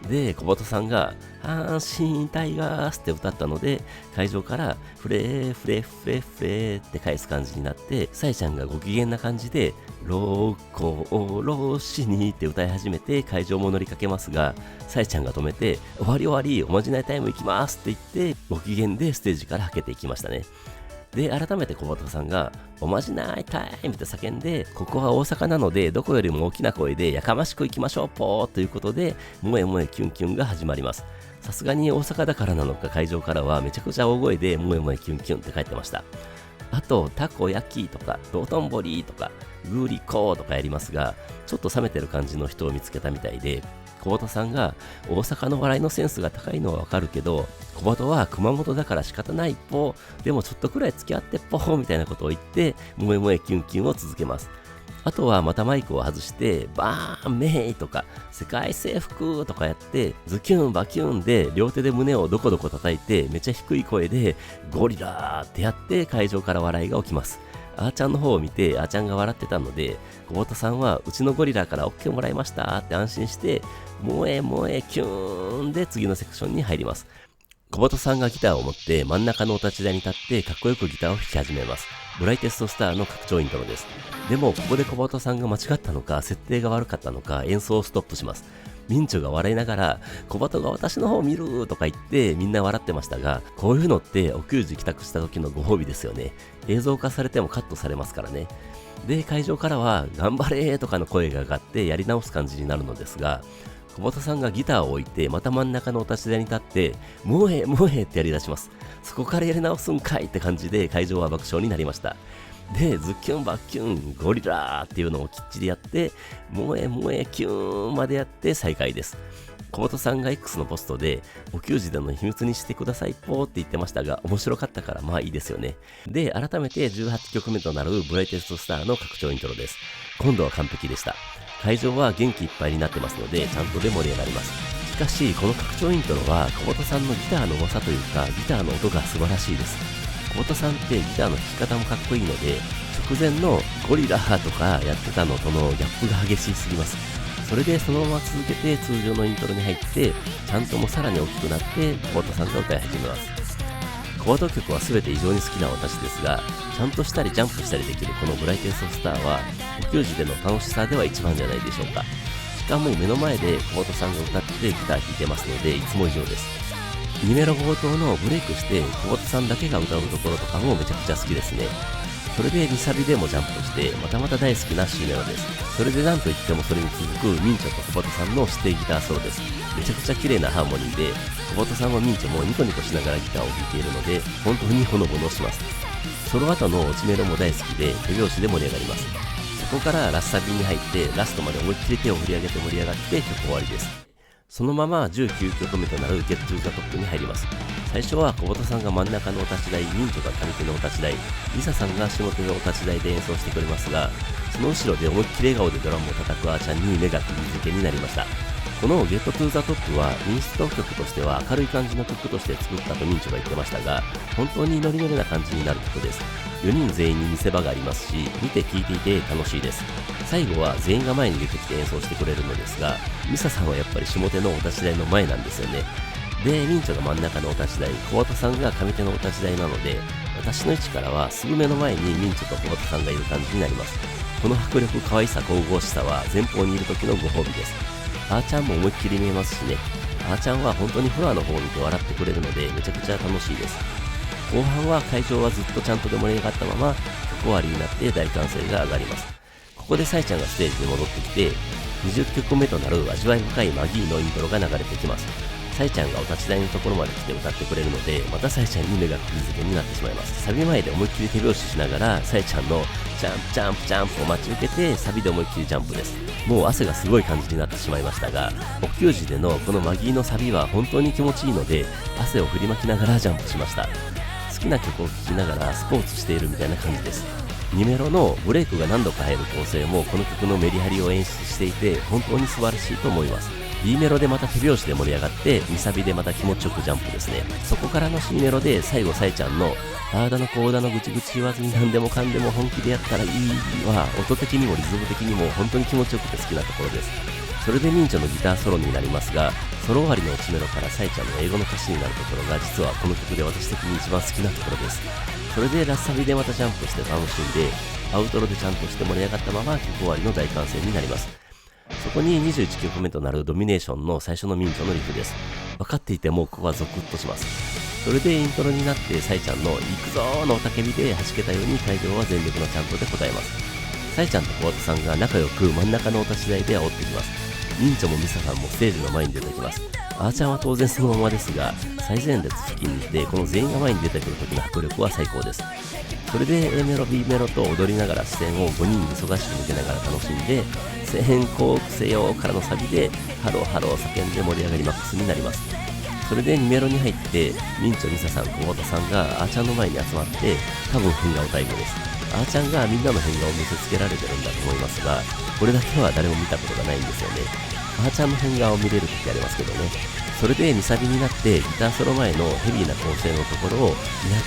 で、小畑さんが阪神タイガースって歌ったので、会場からフレーフレフレフレって返す感じになって、さえちゃんがご機嫌な感じで六甲おろしにって歌い始めて、会場も乗りかけますが、さえちゃんが止めて終わり終わりおまじないタイム行きますって言ってご機嫌でステージからはけていきましたね。で、改めて小畑さんがおまじないタイムって叫んで、ここは大阪なのでどこよりも大きな声でやかましく行きましょうぽーということで、萌え萌えキュンキュンが始まります。さすがに大阪だからなのか、会場からはめちゃくちゃ大声で萌え萌えキュンキュンって書いてました。あとたこ焼きとか道頓堀とかグリコとかやりますが、ちょっと冷めてる感じの人を見つけたみたいで、小畑さんが大阪の笑いのセンスが高いのはわかるけど、小畑は熊本だから仕方ないぽ、でもちょっとくらい付き合ってぽみたいなことを言って萌え萌えキュンキュンを続けます。あとはまたマイクを外してバーンメイとか世界征服とかやってズキュンバキュンで両手で胸をどこどこ叩いてめちゃ低い声でゴリラーってやって会場から笑いが起きます。あーちゃんの方を見てあーちゃんが笑ってたので、小畑さんはうちのゴリラから OK もらいましたって安心して萌え萌えキューンで次のセクションに入ります。小畑さんがギターを持って真ん中のお立ち台に立ってかっこよくギターを弾き始めます。ブライテストスターの拡張イントロです。でもここで小畑さんが間違ったのか設定が悪かったのか演奏をストップします。ミンチョが笑いながら小畑が私の方を見るとか言ってみんな笑ってましたが、こういうのってお給仕帰宅した時のご褒美ですよね。映像化されてもカットされますからね。で、会場からは頑張れーとかの声が上がってやり直す感じになるのですが、小畑さんがギターを置いてまた真ん中のお立ち台に立って萌え萌えってやり出します。そこからやり直すんかいって感じで会場は爆笑になりました。で、ズッキュンバッキュンゴリラーっていうのをきっちりやって萌え萌えキューンまでやって再開です。小畑さんが X のポストでお給仕での秘密にしてくださいぽーって言ってましたが、面白かったからまあいいですよね。で、改めて18曲目となるブライテストスターの拡張イントロです。今度は完璧でした。会場は元気いっぱいになってますのでちゃんとで盛り上がります。しかしこの拡張イントロは小畑さんのギターの上手というかギターの音が素晴らしいです。小畑さんってギターの弾き方もかっこいいので、直前のゴリラとかやってたのとのギャップが激しすぎます。それでそのまま続けて通常のイントロに入ってちゃんともさらに大きくなって小畑さんが歌い始めます。コード曲は全て異常に好きな私ですが、ちゃんとしたりジャンプしたりできるこのブライテストスターはお給仕での楽しさでは一番じゃないでしょうか。しかも目の前で小畑さんが歌ってギター弾いてますのでいつも以上です。2メロ冒頭のブレイクして小畑さんだけが歌うところとかもめちゃくちゃ好きですね。それで2サビでもジャンプしてまたまた大好きな C メロです。それでなんといってもそれに続くミンチョと小畑さんの指定ギターソロです。めちゃくちゃ綺麗なハーモニーで小畑さんもミンチョもニコニコしながらギターを弾いているので本当にほのぼのします。その後の落ちメロも大好きで手拍子で盛り上がります。そこからラスサビに入ってラストまで思いっきり手を振り上げて盛り上がって曲終わりです。そのまま19曲目となる Get to the Top に入ります。最初は小畑さんが真ん中のお立ち台、ミンチョが上手のお立ち台、リサさんが下手のお立ち台で演奏してくれますが、その後ろで思いっきり笑顔でドラムを叩くあーちゃんに目が釘付けになりました。この Get to the Top はインスト曲としては明るい感じの曲として作ったとミンチョが言ってましたが、本当にノリノリな感じになる曲です。4人全員に見せ場がありますし、見て聴いていて楽しいです。最後は全員が前に出てきて演奏してくれるのですが、ミサさんはやっぱり下手のお立ち台の前なんですよね。で、ミンチョが真ん中のお立ち台、小畑さんが上手のお立ち台なので、私の位置からはすぐ目の前にミンチョと小畑さんがいる感じになります。この迫力、可愛さ、神々しさは前方にいる時のご褒美です。あーちゃんも思いっきり見えますしね。あーちゃんは本当にフロアの方を見て笑ってくれるのでめちゃくちゃ楽しいです。後半は会場はずっとちゃんとで盛り上がったまま曲終わりになって大歓声が上がります。ここでサイちゃんがステージに戻ってきて20曲目となる味わい深いマギーのイントロが流れてきます。サイちゃんがお立ち台のところまで来て歌ってくれるので、またサイちゃんに目が釘付けになってしまいます。サビ前で思いっきり手拍子しながらサイちゃんのジャンプジャンプジャンプを待ち受けてサビで思いっきりジャンプです。もう汗がすごい感じになってしまいましたが、補給時でのこのマギーのサビは本当に気持ちいいので汗を振りまきながらジャンプしました。好きな曲を聴きながらスポーツしているみたいな感じです。2メロのブレイクが何度か入る構成もこの曲のメリハリを演出していて本当に素晴らしいと思います。 B メロでまた手拍子で盛り上がって2サビでまた気持ちよくジャンプですね。そこからの C メロで最後サイちゃんのあーだのこうだのぐちぐち言わずに何でもかんでも本気でやったらいいは音的にもリズム的にも本当に気持ちよくて好きなところです。それでミンチョのギターソロになりますが、ソロ終わりの落ちメロからサイちゃんの英語の歌詞になるところが実はこの曲で私的に一番好きなところです。それでラスサビでまたジャンプして楽しんでアウトロでちゃんとして盛り上がったまま曲終わりの大歓声になります。そこに21曲目となるドミネーションの最初のミンチョのリフです。分かっていてもここはゾクッとします。それでイントロになってサイちゃんの行くぞーの雄たけびで弾けたように会場は全力のチャントで答えます。サイちゃんと小畑さんが仲良く真ん中のお立ち台で煽ってきます。ミンチョもミサさんもステージの前に出てきます。あーちゃんは当然そのままですが、最前列付近にいてこの全員が前に出てくる時の迫力は最高です。それで A メロ B メロと踊りながら視線を5人に忙しく向けながら楽しんで、先行くせよからのサビでハローハロー叫んで盛り上がりマックスになります。それで2メロに入ってミンチョミサさん小畑さんがあーちゃんの前に集まって多分変顔タイムです。あーちゃんがみんなの変顔を見せつけられてるんだと思いますが、これだけは誰も見たことがないんですよね。あーちゃんの変顔を見れる時ありますけどね。それで2サビになってギターソロ前のヘビーな構成のところを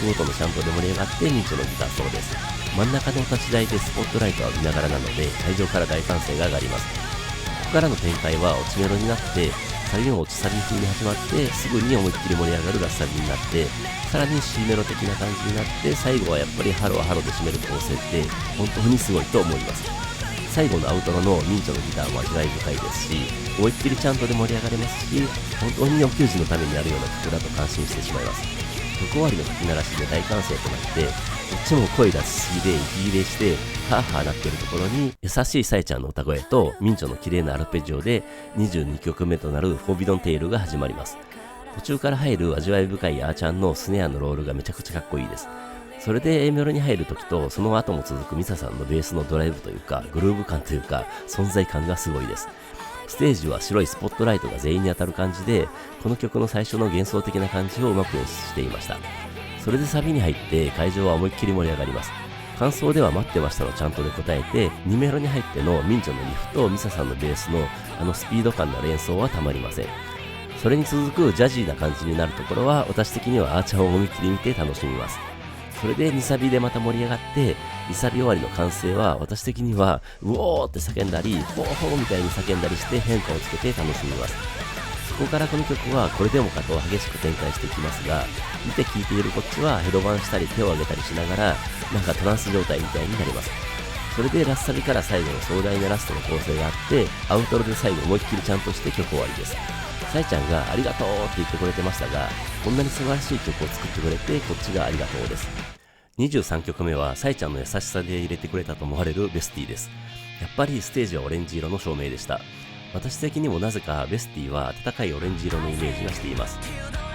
200ごとのチャントで盛り上がってミンチョのギターソロです。真ん中の立ち台でスポットライトを浴びながらなので会場から大歓声が上がります。ここからの展開は落ちメロになってサビも落ちサビ風に始まってすぐに思いっきり盛り上がるラスサビになってさらに C メロ的な感じになって最後はやっぱりハローハローで締める構成って本当にすごいと思います。最後のアウトロのミンチョのギターも味わい深いですし思いっきりちゃんとで盛り上がれますし本当に欲求時のためにあるような曲だと感心してしまいます。曲終わりの吹き鳴らしで大歓声となってこっちも声出しすぎで息切れしてハーハーなってるところに優しいサイちゃんの歌声とミンチョの綺麗なアルペジオで22曲目となるフォービドンテイルが始まります。途中から入る味わい深いあーちゃんのスネアのロールがめちゃくちゃかっこいいです。それで A メロに入るときとその後も続くミサさんのベースのドライブというかグルーヴ感というか存在感がすごいです。ステージは白いスポットライトが全員に当たる感じでこの曲の最初の幻想的な感じをうまく演出していました。それでサビに入って会場は思いっきり盛り上がります。感想では待ってましたのちゃんとで答えて2メロに入ってのミンチョのリフとミサさんのベースのあのスピード感の連想はたまりません。それに続くジャジーな感じになるところは私的にはあーちゃんを思いっきり見て楽しみます。それで2サビでまた盛り上がって2サビ終わりの完成は私的にはうおーって叫んだりホーホーみたいに叫んだりして変化をつけて楽しみます。そこからこの曲はこれでもかと激しく展開していきますが見て聴いているこっちはヘドバンしたり手を挙げたりしながらなんかトランス状態みたいになります。それでラスサビから最後の壮大なラストの構成があってアウトロで最後思いっきりちゃんとして曲終わりです。サイちゃんがありがとうって言ってくれてましたがこんなに素晴らしい曲を作ってくれてこっちがありがとうです。23曲目はサイちゃんの優しさで入れてくれたと思われるベスティです。やっぱりステージはオレンジ色の照明でした。私的にもなぜかベスティは温かいオレンジ色のイメージがしています。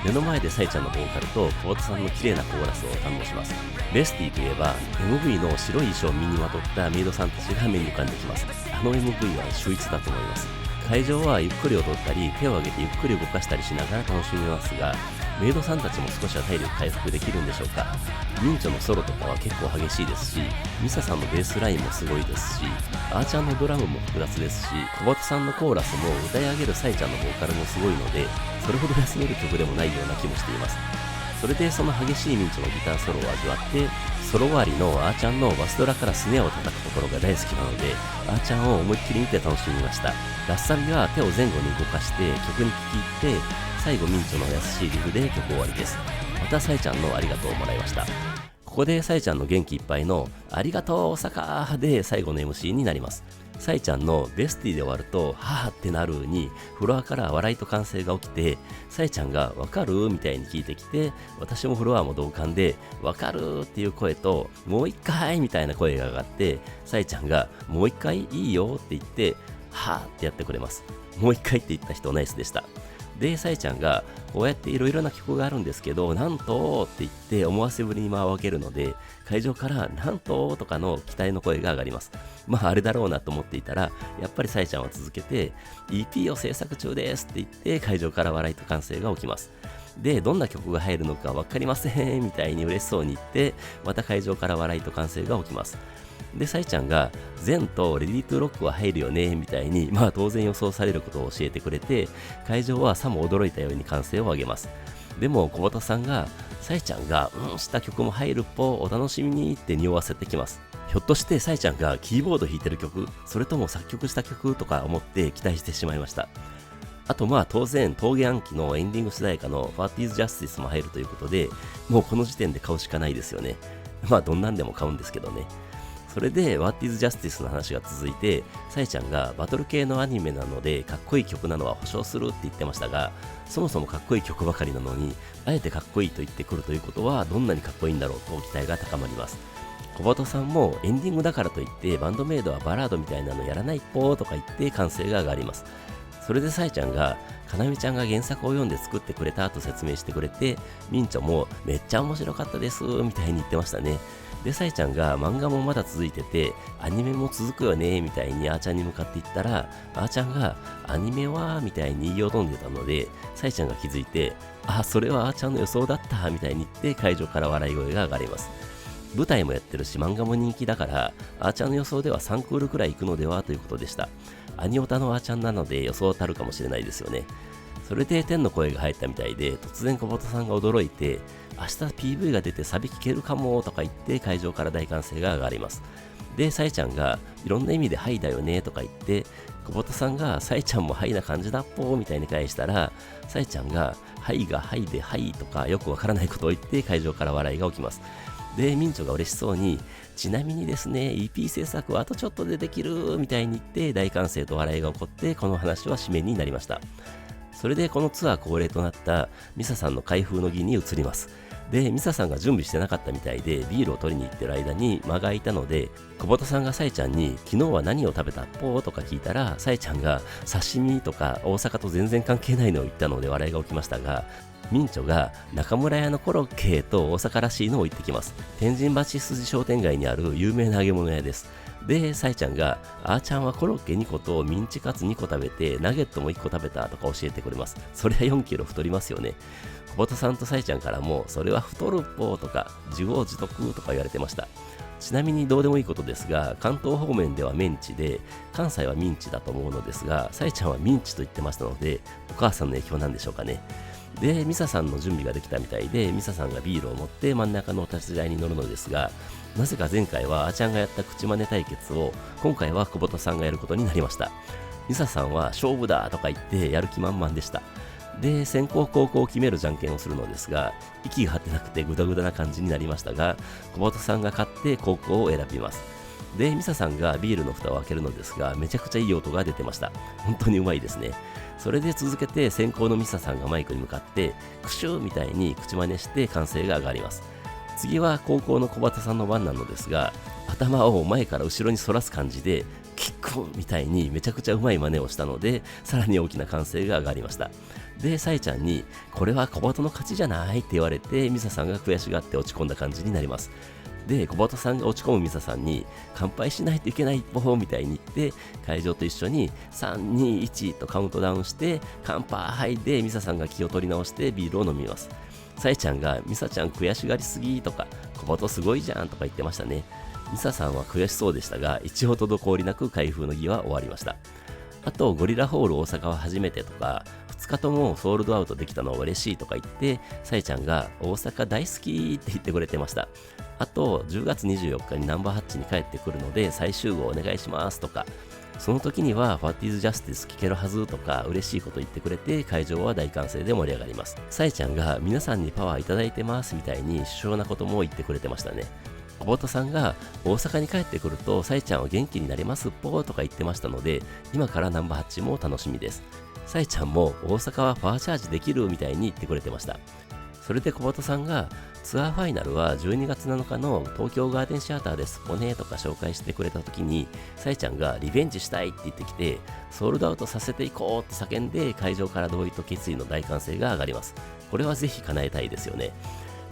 目の前でサイちゃんのボーカルと小畑さんの綺麗なコーラスを堪能します。ベスティといえば MV の白い衣装を身にまとったメイドさんたちが目に浮かんできます。あの MV は秀逸だと思います。会場はゆっくり踊ったり手を挙げてゆっくり動かしたりしながら楽しめますがメイドさんたちも少しは体力回復できるんでしょうか。ミンチョのソロとかは結構激しいですしミサさんのベースラインもすごいですしあーちゃんのドラムも複雑ですし小畑さんのコーラスも歌い上げるサイちゃんのボーカルもすごいのでそれほど休める曲でもないような気もしています。それでその激しいミンチョのギターソロを味わってソロ終わりのあーちゃんのバスドラからスネアを叩くところが大好きなのであーちゃんを思いっきり見て楽しみました。ラッサビは手を前後に動かして曲に聴き入って最後ミンチョの優しいリフで曲終わりです。またサイちゃんのありがとうをもらいました。ここでサイちゃんの元気いっぱいのありがとう大阪で最後の MC になります。さいちゃんのベスティで終わると、はぁってなるに、フロアから笑いと歓声が起きて、さいちゃんがわかるみたいに聞いてきて、私もフロアも同感で、わかるっていう声と、もう一回みたいな声が上がって、さいちゃんがもう一回いいよって言って、はぁってやってくれます。もう一回って言った人ナイスでした。で、さいちゃんが、こうやっていろいろな曲があるんですけど、なんとって言って思わせぶりに間を開けるので、会場からなんととかの期待の声が上がります。まああれだろうなと思っていたら、やっぱりさいちゃんは続けて、EP を制作中ですって言って会場から笑いと歓声が起きます。で、どんな曲が入るのかわかりませんみたいに嬉しそうに言って、また会場から笑いと歓声が起きます。で、さいちゃんが、ゼンとレディートゥロックは入るよね、みたいに、まあ当然予想されることを教えてくれて、会場はさも驚いたように歓声を上げます。でも、小畑さんが、さいちゃんが、した曲も入るっぽ、お楽しみにって匂わせてきます。ひょっとしてさいちゃんがキーボード弾いてる曲、それとも作曲した曲とか思って期待してしまいました。あとまあ当然、峠暗記のエンディング主題歌の What is Justice も入るということで、もうこの時点で買うしかないですよね。まあどんなんでも買うんですけどね。それで What is Justice の話が続いて、さいちゃんがバトル系のアニメなのでかっこいい曲なのは保証するって言ってましたが、そもそもかっこいい曲ばかりなのに、あえてかっこいいと言ってくるということはどんなにかっこいいんだろうと期待が高まります。小鳩さんもエンディングだからといってバンドメイドはバラードみたいなのやらないっぽーとか言って歓声が上がります。それでさいちゃんが、かなみちゃんが原作を読んで作ってくれたと説明してくれて、みんちょもめっちゃ面白かったですみたいに言ってましたね。で、さいちゃんが漫画もまだ続いてて、アニメも続くよねみたいにあーちゃんに向かって言ったら、あーちゃんがアニメはみたいに言いよどんでたので、さいちゃんが気づいて、あ、それはあーちゃんの予想だったみたいに言って会場から笑い声が上がります。舞台もやってるし漫画も人気だから、あーちゃんの予想では3クールくらい行くのではということでした。アニオタのあーちゃんなので予想たるかもしれないですよね。それで天の声が入ったみたいで、突然小鳩さんが驚いて、明日 PV が出てサビ聴けるかもとか言って会場から大歓声が上がります。で、さいちゃんがいろんな意味ではいだよねとか言って、小鳩さんがさいちゃんもはいな感じだっぽーみたいに返したら、さいちゃんがはいがはいではいとかよくわからないことを言って会場から笑いが起きます。で、ミンチョが嬉しそうに、ちなみにですね、EP 制作はあとちょっとでできるみたいに言って大歓声と笑いが起こって、この話は締めになりました。それでこのツアー恒例となったミサさんの開封の儀に移ります。で、ミサさんが準備してなかったみたいでビールを取りに行ってる間に間が空いたので、小鳩さんがサイちゃんに昨日は何を食べたっぽーとか聞いたら、サイちゃんが刺身とか大阪と全然関係ないのを言ったので笑いが起きましたが、ミンチョが中村屋のコロッケと大阪らしいのを言ってきます。天神橋筋商店街にある有名な揚げ物屋です。で、サイちゃんが、あーちゃんはコロッケ2個とミンチカツ2個食べて、ナゲットも1個食べたとか教えてくれます。そりゃ4キロ太りますよね。小鳩さんとサイちゃんからも、それは太るっぽーとか、自業自得とか言われてました。ちなみにどうでもいいことですが、関東方面ではメンチで、関西はミンチだと思うのですが、サイちゃんはミンチと言ってましたので、お母さんの影響なんでしょうかね。で、ミサさんの準備ができたみたいで、ミサさんがビールを持って真ん中のお立ち台に乗るのですが、なぜか前回はあーちゃんがやった口真似対決を、今回は久保田さんがやることになりました。ミサさんは勝負だとか言ってやる気満々でした。で、先攻後攻を決めるじゃんけんをするのですが、息が張ってなくてグダグダな感じになりましたが、久保田さんが勝って後攻を選びます。で、ミサさんがビールの蓋を開けるのですが、めちゃくちゃいい音が出てました。本当にうまいですね。それで続けて先攻のミサさんがマイクに向かって、クシューみたいに口真似して歓声が上がります。次は後攻の小畑さんの番なのですが、頭を前から後ろに反らす感じで、キックみたいにめちゃくちゃうまい真似をしたので、さらに大きな歓声が上がりました。で、サイちゃんに、これは小畑の勝ちじゃないって言われて、ミサさんが悔しがって落ち込んだ感じになります。で、小畑さんが落ち込むミサさんに、乾杯しないといけない一歩みたいに言って、会場と一緒に3、2、1とカウントダウンして、乾杯でミサさんが気を取り直してビールを飲みます。サイちゃんが、ミサちゃん悔しがりすぎとか、小畑すごいじゃんとか言ってましたね。ミサさんは悔しそうでしたが、一応滞りなく開封の儀は終わりました。あと、ゴリラホール大阪は初めてとか、2日ともソールドアウトできたのは嬉しいとか言って、サイちゃんが大阪大好きって言ってくれてました。あと、10月24日にナンバーハッチに帰ってくるので再集合お願いしますとか、その時には What is Justice 聞けるはずとか嬉しいこと言ってくれて、会場は大歓声で盛り上がります。サイちゃんが皆さんにパワーいただいてますみたいに主張なことも言ってくれてましたね。小畑さんが大阪に帰ってくるとさえちゃんは元気になりますっぽとか言ってましたので、今からナンバー8も楽しみです。さえちゃんも大阪はパワーチャージできるみたいに言ってくれてました。それで小畑さんがツアーファイナルは12月7日の東京ガーデンシアターですポネとか紹介してくれた時に、さえちゃんがリベンジしたいって言ってきて、ソールドアウトさせていこうって叫んで、会場から同意と決意の大歓声が上がります。これはぜひ叶えたいですよね。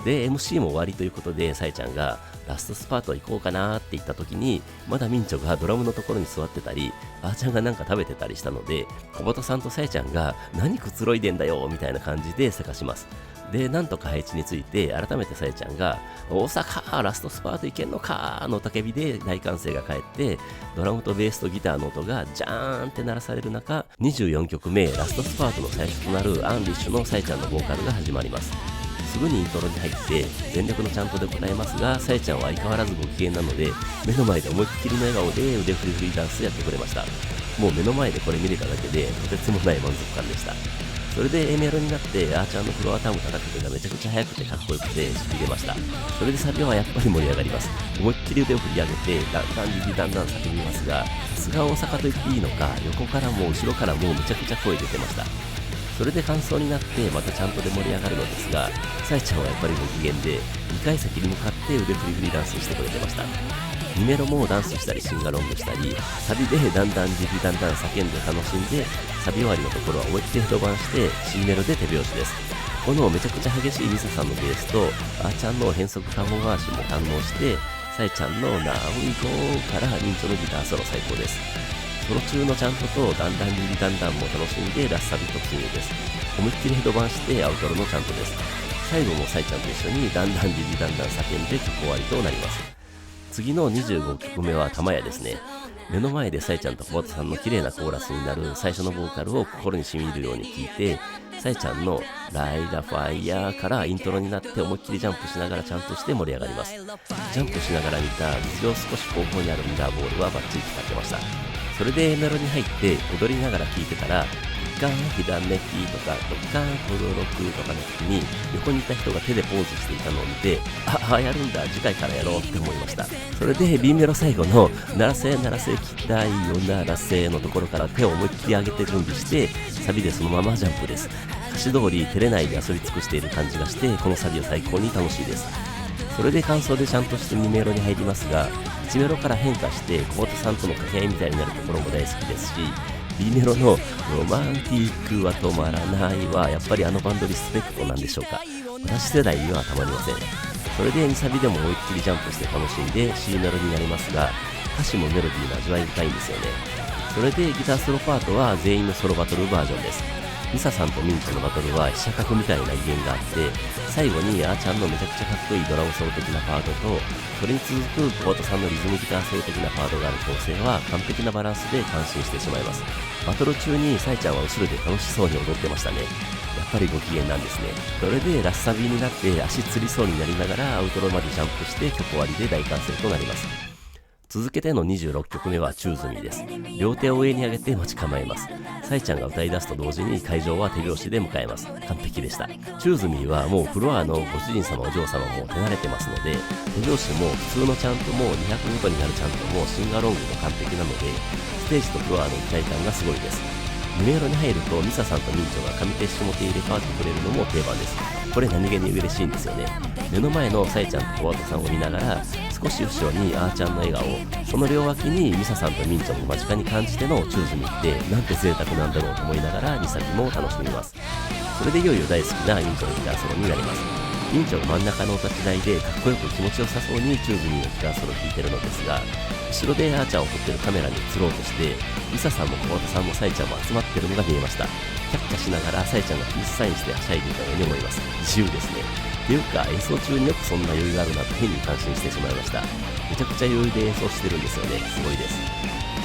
で MC も終わりということで、さえちゃんがラストスパート行こうかなって言った時に、まだミンチョがドラムのところに座ってたり、あーちゃんがなんか食べてたりしたので、小畑さんとさえちゃんが何くつろいでんだよみたいな感じで探します。でなんとか配置について、改めてさえちゃんが大阪ラストスパートいけんのかの叫びで大歓声が返って、ドラムとベースとギターの音がジャーンって鳴らされる中、24曲目ラストスパートの最初となるアンリッシュのさえちゃんのボーカルが始まります。すぐにイントロに入って全力のチャントで答えますが、さえちゃんは相変わらずご機嫌なので、目の前で思いっきりの笑顔で腕振り振りダンスやってくれました。もう目の前でこれ見れただけでとてつもない満足感でした。それで A メロになってあーちゃんのフロアタム叩く手がめちゃくちゃ速くてかっこよくて痺れました。それでサビはやっぱり盛り上がります。思いっきり腕を振り上げてだんだんだんだん叫びますが、さすが大阪と言っていいのか、横からも後ろからもめちゃくちゃ声出てました。それで感想になってまたちゃんとで盛り上がるのですが、さえちゃんはやっぱりご機嫌で2回先に向かって腕振り振りダンスしてくれてました。2メロもダンスしたりシンガロングしたり、サビでだんだんジリだんだん叫んで楽しんで、サビ終わりのところは思いっきりヘドバンして C メロで手拍子です。このめちゃくちゃ激しいミサさんのベースとあーちゃんの変則カモ回しも堪能して、さえちゃんの Now We Go からミンチョのギターソロ最高です。ソロ中のチャントとだんだんジリだんだんも楽しんでラスサビ突入です。思いっきりヘドバンしてアウトロのチャントです。最後もさえちゃんと一緒にだんだんジリだんだん叫んで曲終わりとなります。次の25曲目は玉屋ですね。目の前でさえちゃんと小畑さんの綺麗なコーラスになる最初のボーカルを心に染み入るように聴いて、さえちゃんのライダファイヤーからイントロになって思いっきりジャンプしながらちゃんとして盛り上がります。ジャンプしながら見た実情少し後方にあるミラーボールはバッチリ使ってました。それでメロに入って踊りながら聴いてたら、一貫ひらめきとかドッカンコロロクとかの時に横にいた人が手でポーズしていたのを見て、あやるんだ、次回からやろうって思いました。それで B メロ最後の鳴らせ鳴らせ期待よ鳴らせのところから手を思いっきり上げて準備して、サビでそのままジャンプです。歌詞通り照れないで遊び尽くしている感じがして、このサビは最高に楽しいです。それで感想でちゃんとして2メロに入りますが、1メロから変化して小畑さんとの掛け合いみたいになるところも大好きですし、B メロのロマンティックは止まらないはやっぱりあのバンドリスペクトなんでしょうか。私世代にはたまりません。それで2サビでも思いっきりジャンプして楽しんで C メロになりますが、歌詞もメロディーも味わい深いんですよね。それでギターソロパートは全員のソロバトルバージョンです。ミサさんとミンチョのバトルは飛車角みたいな威厳があって、最後にあーちゃんのめちゃくちゃかっこいいドラムソロ的なパートと、それに続く小畑さんのリズムギターソロ的なパートがある構成は完璧なバランスで感心してしまいます。バトル中にサイちゃんは後ろで楽しそうに踊ってましたね。やっぱりご機嫌なんですね。それでラスサビになって足つりそうになりながらアウトロまでジャンプして曲終わりで大歓声となります。続けての26曲目はチューズミーです。両手を上に上げて待ち構えます。サイちゃんが歌い出すと同時に会場は手拍子で迎えます。完璧でした。チューズミーはもうフロアのご主人様お嬢様も手慣れてますので、手拍子も普通のチャントも200ごとになるチャントもシンガロングも完璧なので、ステージとフロアの一体感がすごいです。2メロに入るとミサさんとミンチョが上手下手入れ替わってくれるのも定番です。これ何気に嬉しいんですよね。目の前のサイちゃんと小畑さんを見ながら少し後ろにあーちゃんの笑顔、その両脇にミサさんとミンチョも間近に感じてのチューズミーってなんて贅沢なんだろうと思いながら2作も楽しみます。それでいよいよ大好きなミンチョのギターソロになります。ミンチョが真ん中のお立ち台でかっこよく気持ちよさそうにチューズミーのギターソロを弾いてるのですが、後ろであーちゃんを撮ってるカメラに映ろうとしてミサさんも小畑さんもサイちゃんも集まってるのが見えました。キャッキャしながらサイちゃんがピースサインしてはしゃいでいたように思います。自由ですね。っていうか演奏中によくそんな余裕があるなと変に感心してしまいました。めちゃくちゃ余裕で演奏してるんですよね。すごいです。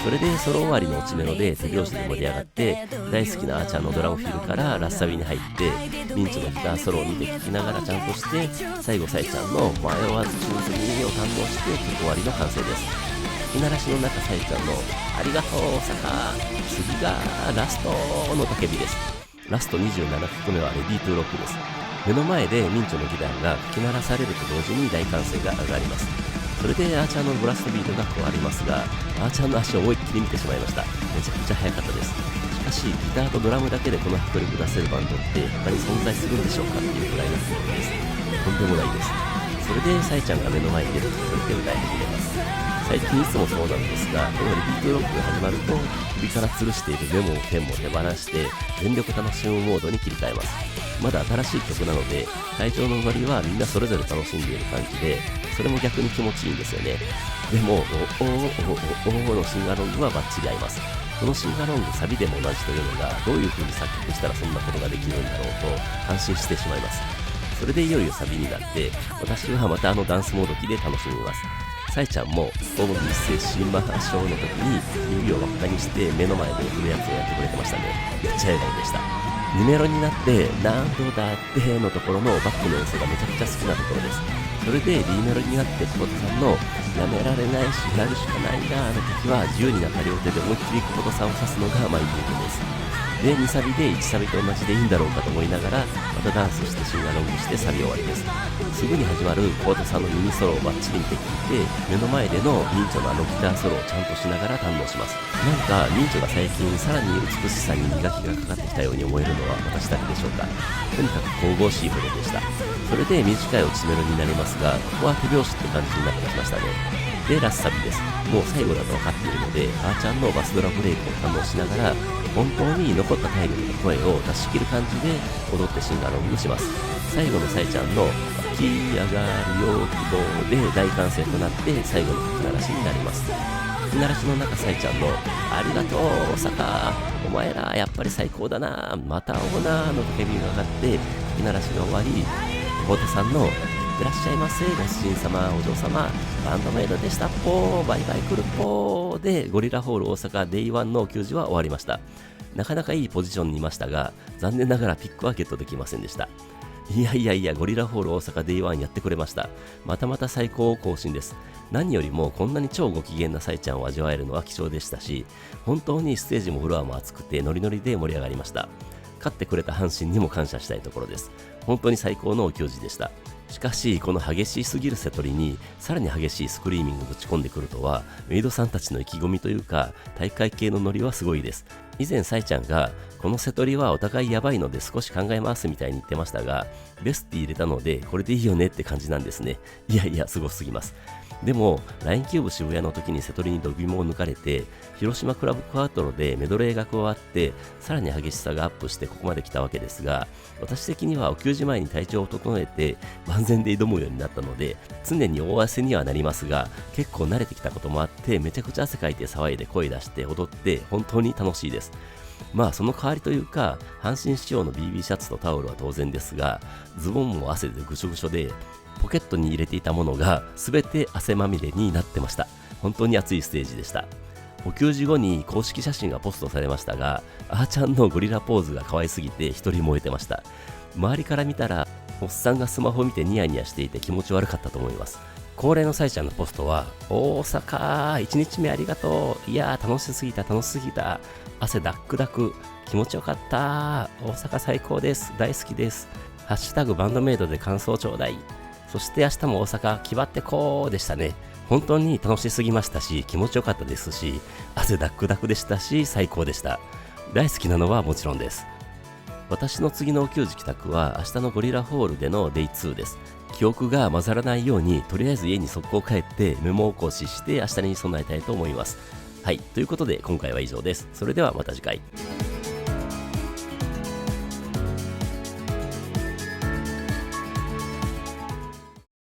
それでソロ終わりの落ちメロで手拍子で盛り上がって、大好きなあーちゃんのドラムフィルからラッサビに入ってミンチョのギターソロを見て聴きながらちゃんとして、最後サイちゃんの迷わずチューズミーを堪能して曲終わりの完成です。吹き鳴らしの中サイちゃんのありがとう大阪、次がラストの叫びです。ラスト27曲目はレディートゥーロックです。目の前でミンチョのギターが吹き鳴らされると同時に大歓声が上がります。それでアーチャーのブラストビートが加わりますが、アーチャーの足を思いっきり見てしまいました。めちゃくちゃ速かったです。しかしギターとドラムだけでこの迫力出せるバンドって他に存在するんでしょうかっていうくらいのすごいです。とんでもないです。それでサイちゃんが目の前に出てきてくれて歌い始めます。最近いつもそうなんですが、このリピートロックが始まると首から吊るしているメモもペンも手放して全力楽しむモードに切り替えます。まだ新しい曲なので会場のノリはみんなそれぞれ楽しんでいる感じで、それも逆に気持ちいいんですよね。でもおーのシンガロングはバッチリ合います。このシンガロングサビでも同じというのがどういう風に作曲したらそんなことができるんだろうと感心してしまいます。それでいよいよサビになって私はまたダンスモード機で楽しみます。サイちゃんもお見せしましょうの時に指を輪っかにして目の前で振るやつをやってくれてましたね。めっちゃ笑顔でした。2メロになって何度だってのところのバックの演奏がめちゃくちゃ好きなところです。それで B メロになって久保田さんのやめられないしやるしかないなの時は自由になった両手で思いっきり久保田さんを指すのがマイブートです。で2サビで1サビと同じでいいんだろうかと思いながらまたダンスしてシンガロングしてサビ終わりです。すぐに始まる久保田さんのミニソロをバッチリ見て聞いて目の前でのミンチョのギターソロをちゃんとしながら堪能します。なんかミンチョが最近さらに美しさに磨きがかかってきたように思えるのは私だけでしょうか。とにかく神々しいほどでした。それで短い落ちメロになりますが、ここは手拍子って感じになってきましたね。でラスサビです。もう最後だと分かっているのであーちゃんのバスドラブレイクを堪能しながら本当に残った体力の声を出し切る感じで踊ってシンガロングします。最後のサイちゃんの湧き上がるよ希望で大歓声となって最後の吹き鳴らしになります。吹き鳴らしの中サイちゃんのありがとう大阪お前らやっぱり最高だなまた会おうなの叫びが上がって吹き鳴らしが終わり、久保田さんのいってらっしゃいませご主人様お嬢様バンドメイドでしたっぽーバイバイ来るっぽーでゴリラホール大阪デイ1の球児は終わりました。なかなかいいポジションにいましたが残念ながらピックはゲットできませんでした。いやゴリラホール大阪デイ1やってくれました。またまた最高を更新です。何よりもこんなに超ご機嫌なサイちゃんを味わえるのは貴重でしたし、本当にステージもフロアも熱くてノリノリで盛り上がりました。勝ってくれた阪神にも感謝したいところです。本当に最高のお球児でした。しかしこの激しすぎるセトリにさらに激しいスクリーミングぶち込んでくるとはメイドさんたちの意気込みというか大会系のノリはすごいです。以前サイちゃんがこのセトリはお互いやばいので少し考えますみたいに言ってましたがベスティ入れたのでこれでいいよねって感じなんですね。いやすごすぎます。でも LINE キューブ渋谷の時にセトリにドビモを抜かれて広島クラブクワトロでメドレーが加わってさらに激しさがアップしてここまで来たわけですが、私的にはお給仕前に体調を整えて万全で挑むようになったので常に大汗にはなりますが結構慣れてきたこともあってめちゃくちゃ汗かいて騒いで声出して踊って本当に楽しいです。まあその代わりというか阪神仕様の BB シャツとタオルは当然ですがズボンも汗でぐしょぐしょでポケットに入れていたものが全て汗まみれになってました。本当に熱いステージでした。お給仕後に公式写真がポストされましたがあーちゃんのゴリラポーズが可愛すぎて一人燃えてました。周りから見たらおっさんがスマホ見てニヤニヤしていて気持ち悪かったと思います。恒例のサイちゃんのポストは大阪1日目ありがとういやー楽しすぎた汗ダックダク気持ちよかった大阪最高です大好きですハッシュタグバンドメイドで感想ちょうだいそして明日も大阪気張ってこうでしたね。本当に楽しすぎましたし気持ちよかったですし汗ダックダクでしたし最高でした。大好きなのはもちろんです。私の次のお給仕帰宅は明日のゴリラホールでのデイ2です。記憶が混ざらないようにとりあえず家に速攻帰ってメモ起こしして明日に備えたいと思います。はい、ということで今回は以上です。それではまた次回。